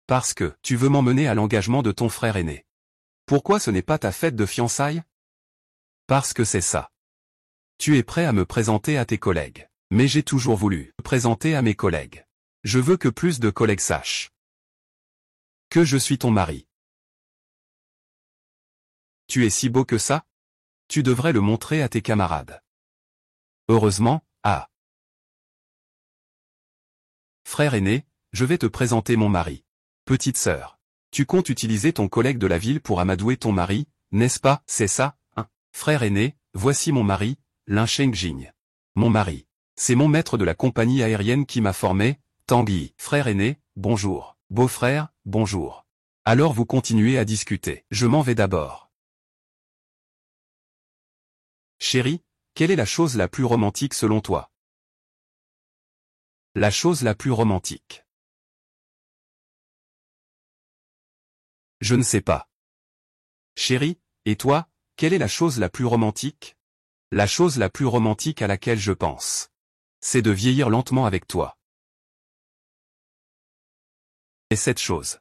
Parce que tu veux m'emmener à l'engagement de ton frère aîné. Pourquoi ce n'est pas ta fête de fiançailles? Parce que c'est ça. Tu es prêt à me présenter à tes collègues. Mais j'ai toujours voulu me présenter à mes collègues. Je veux que plus de collègues sachent que je suis ton mari. Tu es si beau que ça? Tu devrais le montrer à tes camarades. Heureusement, ah. Frère aîné, je vais te présenter mon mari. Petite sœur. Tu comptes utiliser ton collègue de la ville pour amadouer ton mari, n'est-ce pas? C'est ça, hein? Frère aîné, voici mon mari, Lin Shengjing. Mon mari. C'est mon maître de la compagnie aérienne qui m'a formé, Tanguy. Frère aîné, bonjour. Beau-frère, bonjour. Alors vous continuez à discuter. Je m'en vais d'abord. Chérie, quelle est la chose la plus romantique selon toi? La chose la plus romantique. Je ne sais pas. Chérie, et toi, quelle est la chose la plus romantique? La chose la plus romantique à laquelle je pense, c'est de vieillir lentement avec toi. Et cette chose,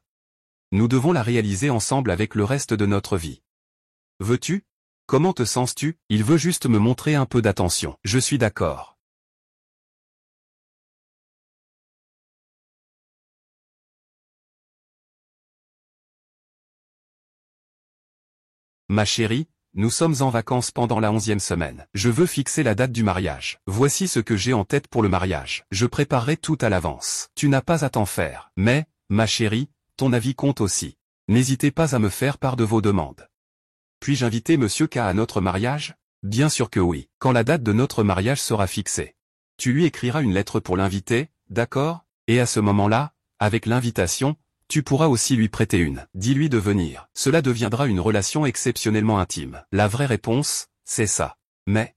nous devons la réaliser ensemble avec le reste de notre vie. Veux-tu? Comment te sens-tu? Il veut juste me montrer un peu d'attention. Je suis d'accord. Ma chérie, nous sommes en vacances pendant la 11e semaine. Je veux fixer la date du mariage. Voici ce que j'ai en tête pour le mariage. Je préparerai tout à l'avance. Tu n'as pas à t'en faire. Mais, ma chérie, ton avis compte aussi. N'hésitez pas à me faire part de vos demandes. Puis-je inviter Monsieur K à notre mariage? Bien sûr que oui. Quand la date de notre mariage sera fixée, tu lui écriras une lettre pour l'inviter, d'accord? Et à ce moment-là, avec l'invitation, tu pourras aussi lui prêter une. Dis-lui de venir. Cela deviendra une relation exceptionnellement intime. La vraie réponse, c'est ça. Mais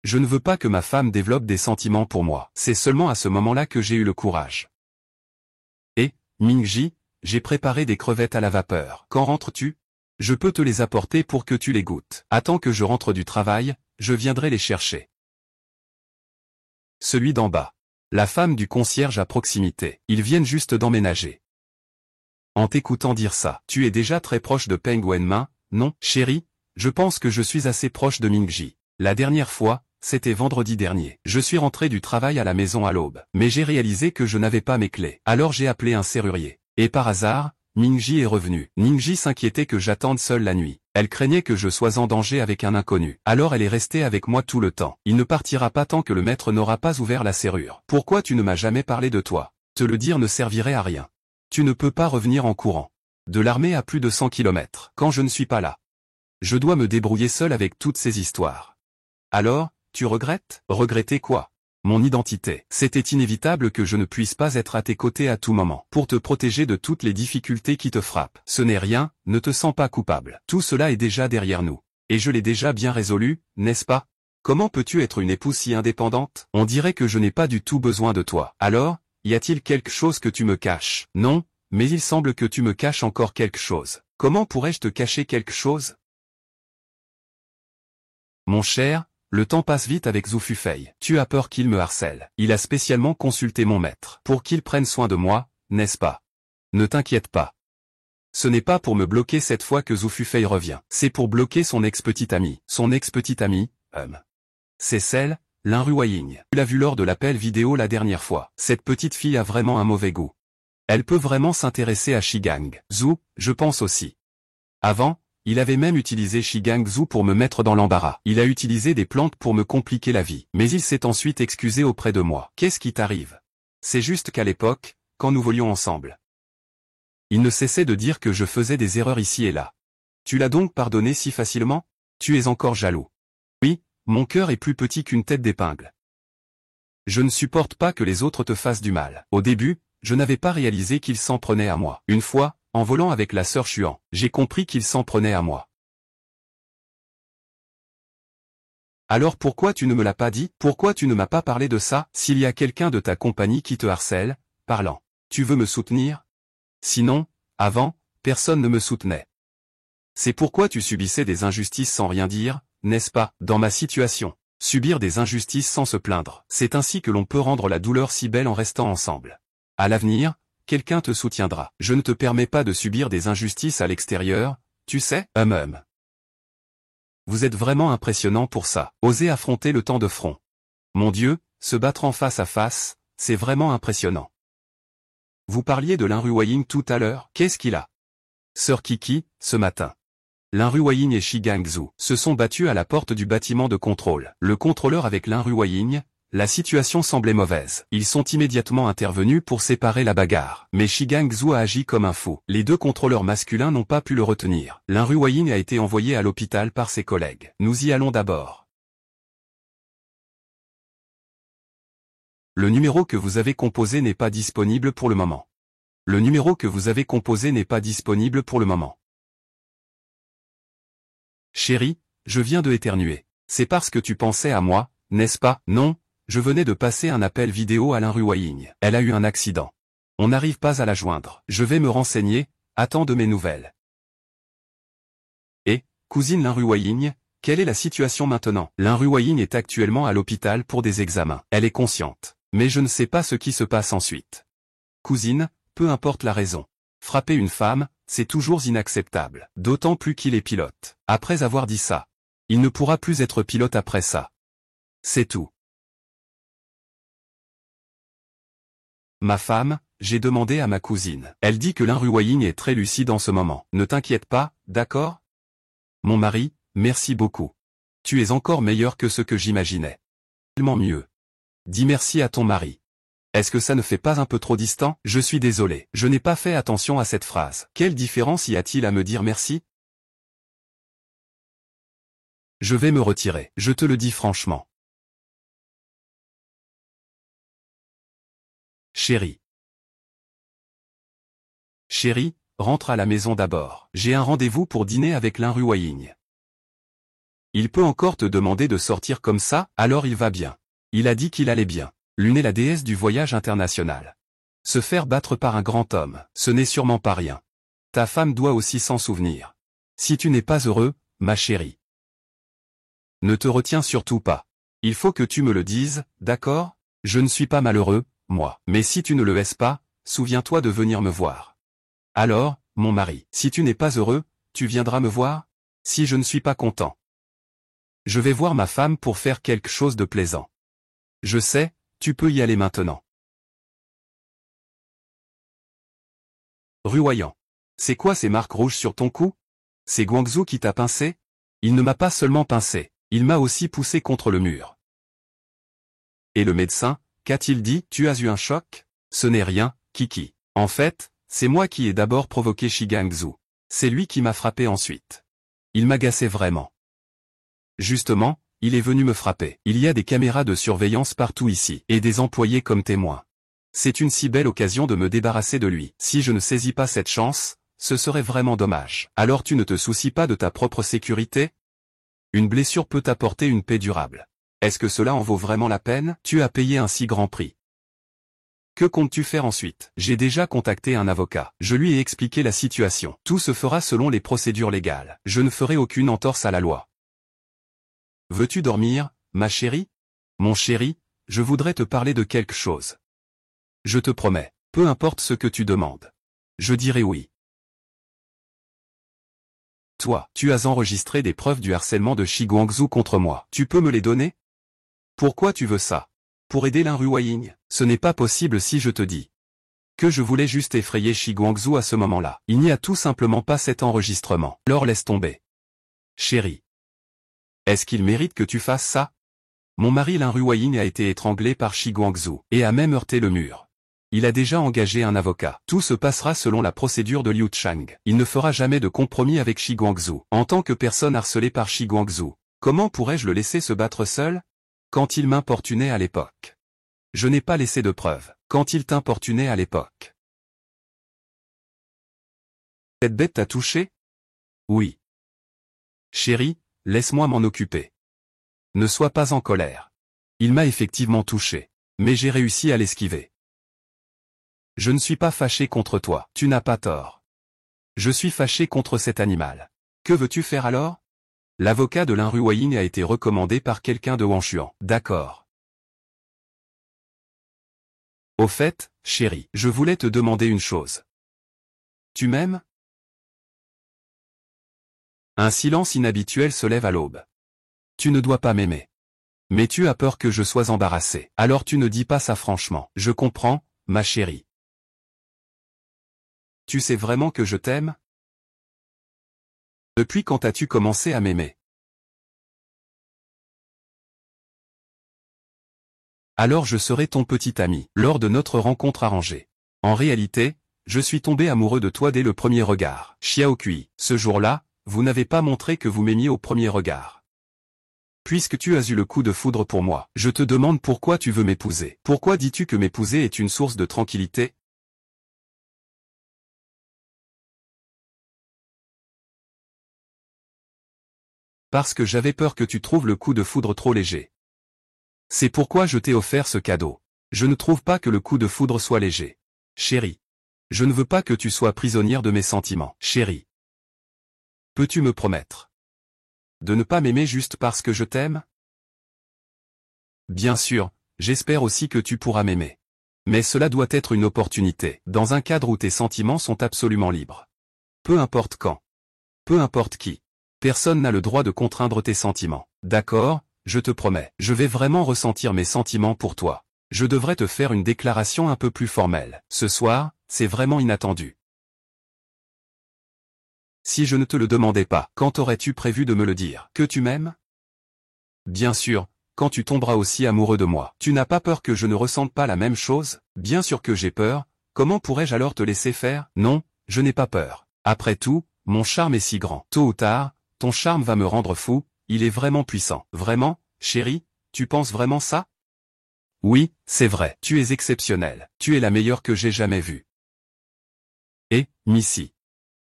je ne veux pas que ma femme développe des sentiments pour moi. C'est seulement à ce moment-là que j'ai eu le courage. Et, Mingji, j'ai préparé des crevettes à la vapeur. Quand rentres-tu? Je peux te les apporter pour que tu les goûtes. Attends que je rentre du travail, je viendrai les chercher. Celui d'en bas. La femme du concierge à proximité. Ils viennent juste d'emménager. En t'écoutant dire ça, tu es déjà très proche de Peng Wenmin, non, chérie? Je pense que je suis assez proche de Mingji. La dernière fois, c'était vendredi dernier. Je suis rentré du travail à la maison à l'aube. Mais j'ai réalisé que je n'avais pas mes clés. Alors j'ai appelé un serrurier. Et par hasard, Mingji est revenu. Mingji s'inquiétait que j'attende seule la nuit. Elle craignait que je sois en danger avec un inconnu. Alors elle est restée avec moi tout le temps. Il ne partira pas tant que le maître n'aura pas ouvert la serrure. Pourquoi tu ne m'as jamais parlé de toi? Te le dire ne servirait à rien. Tu ne peux pas revenir en courant. De l'armée à plus de 100 km. Quand je ne suis pas là, je dois me débrouiller seul avec toutes ces histoires. Alors, tu regrettes? Regretter quoi? Mon identité. C'était inévitable que je ne puisse pas être à tes côtés à tout moment, pour te protéger de toutes les difficultés qui te frappent. Ce n'est rien, ne te sens pas coupable. Tout cela est déjà derrière nous. Et je l'ai déjà bien résolu, n'est-ce pas? Comment peux-tu être une épouse si indépendante? On dirait que je n'ai pas du tout besoin de toi. Alors, y a-t-il quelque chose que tu me caches? Non, mais il semble que tu me caches encore quelque chose. Comment pourrais-je te cacher quelque chose? Mon cher, le temps passe vite avec Zhu Fufei. Tu as peur qu'il me harcèle. Il a spécialement consulté mon maître pour qu'il prenne soin de moi, n'est-ce pas? Ne t'inquiète pas. Ce n'est pas pour me bloquer cette fois que Zhu Fufei revient. C'est pour bloquer son ex-petite amie. Son ex-petite amie, c'est celle, Lin Ruoying. Tu l'as vu lors de l'appel vidéo la dernière fois. Cette petite fille a vraiment un mauvais goût. Elle peut vraiment s'intéresser à Shigang. Zhu, je pense aussi. Avant, Il avait même utilisé Shigangzu pour me mettre dans l'embarras. Il a utilisé des plantes pour me compliquer la vie. Mais il s'est ensuite excusé auprès de moi. Qu'est-ce qui t'arrive? C'est juste qu'à l'époque, quand nous volions ensemble, il ne cessait de dire que je faisais des erreurs ici et là. Tu l'as donc pardonné si facilement? Tu es encore jaloux. Oui, mon cœur est plus petit qu'une tête d'épingle. Je ne supporte pas que les autres te fassent du mal. Au début, je n'avais pas réalisé qu'il s'en prenait à moi. Une fois, en volant avec la sœur Chuan, j'ai compris qu'il s'en prenait à moi. Alors pourquoi tu ne me l'as pas dit? Pourquoi tu ne m'as pas parlé de ça? S'il y a quelqu'un de ta compagnie qui te harcèle, parlant, tu veux me soutenir? Sinon, avant, personne ne me soutenait. C'est pourquoi tu subissais des injustices sans rien dire, n'est-ce pas? Dans ma situation, subir des injustices sans se plaindre, c'est ainsi que l'on peut rendre la douleur si belle en restant ensemble. À l'avenir, quelqu'un te soutiendra. Je ne te permets pas de subir des injustices à l'extérieur, tu sais? Vous êtes vraiment impressionnant pour ça. Osez affronter le temps de front. Mon Dieu, se battre en face à face, c'est vraiment impressionnant. Vous parliez de Lin-Ruoying tout à l'heure, qu'est-ce qu'il a? Sœur Kiki, ce matin. Lin-Ruoying et Shigangzu se sont battus à la porte du bâtiment de contrôle. Le contrôleur avec Lin-Ruoying, la situation semblait mauvaise. Ils sont immédiatement intervenus pour séparer la bagarre. Mais Shigangzu a agi comme un fou. Les deux contrôleurs masculins n'ont pas pu le retenir. Lin-Ruoying a été envoyé à l'hôpital par ses collègues. Nous y allons d'abord. Le numéro que vous avez composé n'est pas disponible pour le moment. Le numéro que vous avez composé n'est pas disponible pour le moment. Chérie, je viens de éternuer. C'est parce que tu pensais à moi, n'est-ce pas? Non, je venais de passer un appel vidéo à Lin-Ruoying. Elle a eu un accident. On n'arrive pas à la joindre. Je vais me renseigner, attends de mes nouvelles. Et, cousine Lin-Ruoying, quelle est la situation maintenant? Lin-Ruoying est actuellement à l'hôpital pour des examens. Elle est consciente. Mais je ne sais pas ce qui se passe ensuite. Cousine, peu importe la raison. Frapper une femme, c'est toujours inacceptable. D'autant plus qu'il est pilote. Après avoir dit ça, il ne pourra plus être pilote après ça. C'est tout. Ma femme, j'ai demandé à ma cousine. Elle dit que Lin-Ruoying est très lucide en ce moment. Ne t'inquiète pas, d'accord? Mon mari, merci beaucoup. Tu es encore meilleur que ce que j'imaginais. Tellement mieux. Dis merci à ton mari. Est-ce que ça ne fait pas un peu trop distant? Je suis désolé, je n'ai pas fait attention à cette phrase. Quelle différence y a-t-il à me dire merci? Je vais me retirer, je te le dis franchement. Chérie. Chérie, rentre à la maison d'abord. J'ai un rendez-vous pour dîner avec Lin-Ruoying. Il peut encore te demander de sortir comme ça, alors il va bien. Il a dit qu'il allait bien. Lune est la déesse du voyage international. Se faire battre par un grand homme, ce n'est sûrement pas rien. Ta femme doit aussi s'en souvenir. Si tu n'es pas heureux, ma chérie, ne te retiens surtout pas. Il faut que tu me le dises, d'accord? Je ne suis pas malheureux, moi. Mais si tu ne le es pas, souviens-toi de venir me voir. Alors, mon mari, si tu n'es pas heureux, tu viendras me voir? Si je ne suis pas content, je vais voir ma femme pour faire quelque chose de plaisant. Je sais, tu peux y aller maintenant. Ruoyant. C'est quoi ces marques rouges sur ton cou? C'est Guangzhou qui t'a pincé? Il ne m'a pas seulement pincé, il m'a aussi poussé contre le mur. Et le médecin, qu'a-t-il dit? Tu as eu un choc? Ce n'est rien, Kiki. En fait, c'est moi qui ai d'abord provoqué Shigangzu. C'est lui qui m'a frappé ensuite. Il m'agaçait vraiment. Justement, il est venu me frapper. Il y a des caméras de surveillance partout ici, et des employés comme témoins. C'est une si belle occasion de me débarrasser de lui. Si je ne saisis pas cette chance, ce serait vraiment dommage. Alors tu ne te soucies pas de ta propre sécurité? Une blessure peut apporter une paix durable. Est-ce que cela en vaut vraiment la peine? Tu as payé un si grand prix. Que comptes-tu faire ensuite? J'ai déjà contacté un avocat. Je lui ai expliqué la situation. Tout se fera selon les procédures légales. Je ne ferai aucune entorse à la loi. Veux-tu dormir, ma chérie? Mon chéri, je voudrais te parler de quelque chose. Je te promets, peu importe ce que tu demandes. Je dirai oui. Toi, tu as enregistré des preuves du harcèlement de Shigangzu contre moi. Tu peux me les donner? Pourquoi tu veux ça? Pour aider Lin-Ruoying? Ce n'est pas possible si je te dis. Que je voulais juste effrayer Shi Guangzhou à ce moment-là. Il n'y a tout simplement pas cet enregistrement. Alors laisse tomber. Chérie. Est-ce qu'il mérite que tu fasses ça? Mon mari Lin Ruoying a été étranglé par Shi Guangzhou et a même heurté le mur. Il a déjà engagé un avocat. Tout se passera selon la procédure de Liu Chang. Il ne fera jamais de compromis avec Shi Guangzhou. En tant que personne harcelée par Shi Guangzhou, comment pourrais-je le laisser se battre seul? Quand il m'importunait à l'époque. Je n'ai pas laissé de preuves. Quand il t'importunait à l'époque. Cette bête t'a touché? Oui. Chérie, laisse-moi m'en occuper. Ne sois pas en colère. Il m'a effectivement touché. Mais j'ai réussi à l'esquiver. Je ne suis pas fâché contre toi. Tu n'as pas tort. Je suis fâché contre cet animal. Que veux-tu faire alors? L'avocat de Lin Ruoying a été recommandé par quelqu'un de Wanshuan. D'accord. Au fait, chérie, je voulais te demander une chose. Tu m'aimes? Un silence inhabituel se lève à l'aube. Tu ne dois pas m'aimer. Mais tu as peur que je sois embarrassé. Alors tu ne dis pas ça franchement. Je comprends, ma chérie. Tu sais vraiment que je t'aime? Depuis quand as-tu commencé à m'aimer? Alors je serai ton petit ami, lors de notre rencontre arrangée. En réalité, je suis tombé amoureux de toi dès le premier regard. Xiao Kui, ce jour-là, vous n'avez pas montré que vous m'aimiez au premier regard. Puisque tu as eu le coup de foudre pour moi, je te demande pourquoi tu veux m'épouser. Pourquoi dis-tu que m'épouser est une source de tranquillité? Parce que j'avais peur que tu trouves le coup de foudre trop léger. C'est pourquoi je t'ai offert ce cadeau. Je ne trouve pas que le coup de foudre soit léger. Chérie. Je ne veux pas que tu sois prisonnière de mes sentiments. Chérie. Peux-tu me promettre de ne pas m'aimer juste parce que je t'aime? Bien sûr, j'espère aussi que tu pourras m'aimer. Mais cela doit être une opportunité, dans un cadre où tes sentiments sont absolument libres. Peu importe quand. Peu importe qui. Personne n'a le droit de contraindre tes sentiments. D'accord, je te promets. Je vais vraiment ressentir mes sentiments pour toi. Je devrais te faire une déclaration un peu plus formelle. Ce soir, c'est vraiment inattendu. Si je ne te le demandais pas, quand aurais-tu prévu de me le dire? Que tu m'aimes? Bien sûr, quand tu tomberas aussi amoureux de moi. Tu n'as pas peur que je ne ressente pas la même chose? Bien sûr que j'ai peur. Comment pourrais-je alors te laisser faire? Non, je n'ai pas peur. Après tout, mon charme est si grand. Tôt ou tard, ton charme va me rendre fou, il est vraiment puissant. Vraiment, chérie, tu penses vraiment ça? Oui, c'est vrai. Tu es exceptionnelle. Tu es la meilleure que j'ai jamais vue. Et, Missy,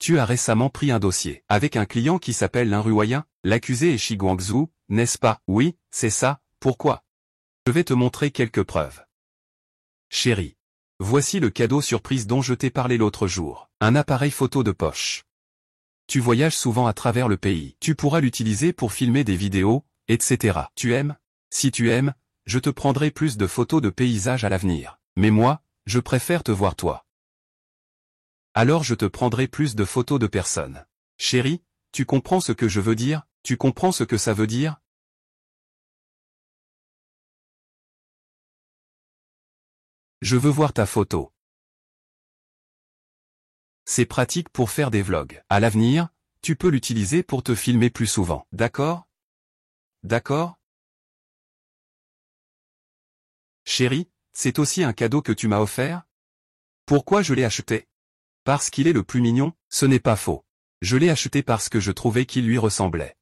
tu as récemment pris un dossier avec un client qui s'appelle Lin Ruoying, l'accusé est Shi Guangzhou, n'est-ce pas? Oui, c'est ça. Pourquoi? Je vais te montrer quelques preuves. Chérie, voici le cadeau surprise dont je t'ai parlé l'autre jour. Un appareil photo de poche. Tu voyages souvent à travers le pays. Tu pourras l'utiliser pour filmer des vidéos, etc. Tu aimes? Si tu aimes, je te prendrai plus de photos de paysages à l'avenir. Mais moi, je préfère te voir toi. Alors je te prendrai plus de photos de personnes. Chérie, tu comprends ce que je veux dire? Tu comprends ce que ça veut dire? Je veux voir ta photo. C'est pratique pour faire des vlogs. À l'avenir, tu peux l'utiliser pour te filmer plus souvent. D'accord? D'accord? Chérie, c'est aussi un cadeau que tu m'as offert? Pourquoi je l'ai acheté? Parce qu'il est le plus mignon? Ce n'est pas faux. Je l'ai acheté parce que je trouvais qu'il lui ressemblait.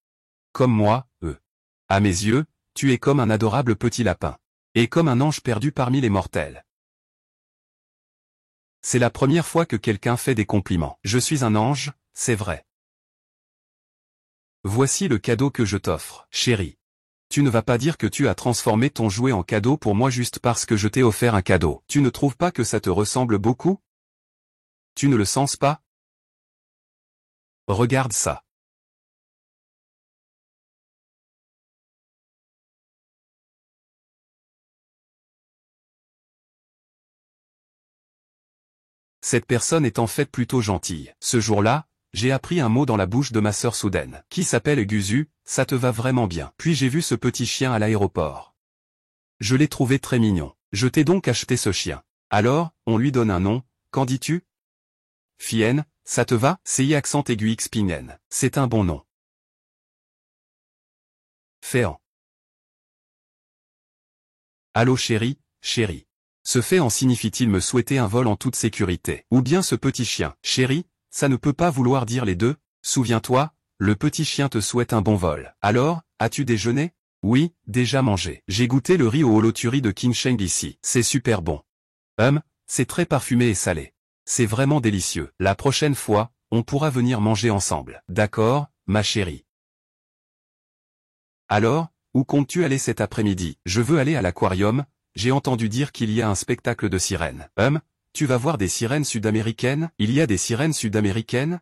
Comme moi, À mes yeux, tu es comme un adorable petit lapin. Et comme un ange perdu parmi les mortels. C'est la première fois que quelqu'un fait des compliments. Je suis un ange, c'est vrai. Voici le cadeau que je t'offre, chérie. Tu ne vas pas dire que tu as transformé ton jouet en cadeau pour moi juste parce que je t'ai offert un cadeau. Tu ne trouves pas que ça te ressemble beaucoup? Tu ne le sens pas? Regarde ça. Cette personne est en fait plutôt gentille. Ce jour-là, j'ai appris un mot dans la bouche de ma sœur soudaine, qui s'appelle Guzu, ça te va vraiment bien. Puis j'ai vu ce petit chien à l'aéroport. Je l'ai trouvé très mignon. Je t'ai donc acheté ce chien. Alors, on lui donne un nom, qu'en dis-tu? Fien, ça te va? CI accent aigu Xpingen. C'est un bon nom. Féan. Allô chérie, chérie. Ce Féan signifie-t-il me souhaiter un vol en toute sécurité? Ou bien ce petit chien? Chérie, ça ne peut pas vouloir dire les deux. Souviens-toi, le petit chien te souhaite un bon vol. Alors, as-tu déjeuné? Oui, déjà mangé. J'ai goûté le riz au holoturi de Kinsheng ici. C'est super bon. C'est très parfumé et salé. C'est vraiment délicieux. La prochaine fois, on pourra venir manger ensemble. D'accord, ma chérie. Alors, où comptes-tu aller cet après-midi? Je veux aller à l'aquarium, j'ai entendu dire qu'il y a un spectacle de sirènes. Tu vas voir des sirènes sud-américaines? Il y a des sirènes sud-américaines?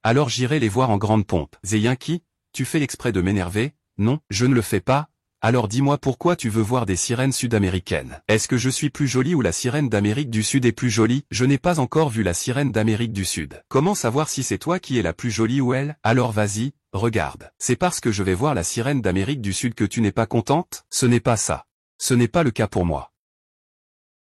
Alors j'irai les voir en grande pompe. Zeyanki, tu fais exprès de m'énerver? Non, je ne le fais pas. Alors dis-moi pourquoi tu veux voir des sirènes sud-américaines. Est-ce que je suis plus jolie ou la sirène d'Amérique du Sud est plus jolie? Je n'ai pas encore vu la sirène d'Amérique du Sud. Comment savoir si c'est toi qui es la plus jolie ou elle? Alors vas-y, regarde. C'est parce que je vais voir la sirène d'Amérique du Sud que tu n'es pas contente? Ce n'est pas ça. Ce n'est pas le cas pour moi.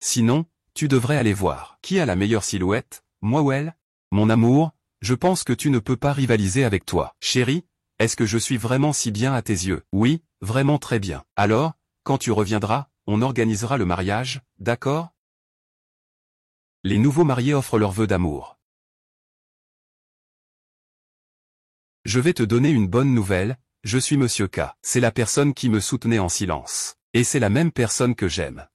Sinon, tu devrais aller voir. Qui a la meilleure silhouette? Moi ou elle? Mon amour, je pense que tu ne peux pas rivaliser avec toi. Chérie, est-ce que je suis vraiment si bien à tes yeux? Oui, vraiment très bien. Alors, quand tu reviendras, on organisera le mariage, d'accord? Les nouveaux mariés offrent leurs vœux d'amour. Je vais te donner une bonne nouvelle, je suis Monsieur K. C'est la personne qui me soutenait en silence. Et c'est la même personne que j'aime.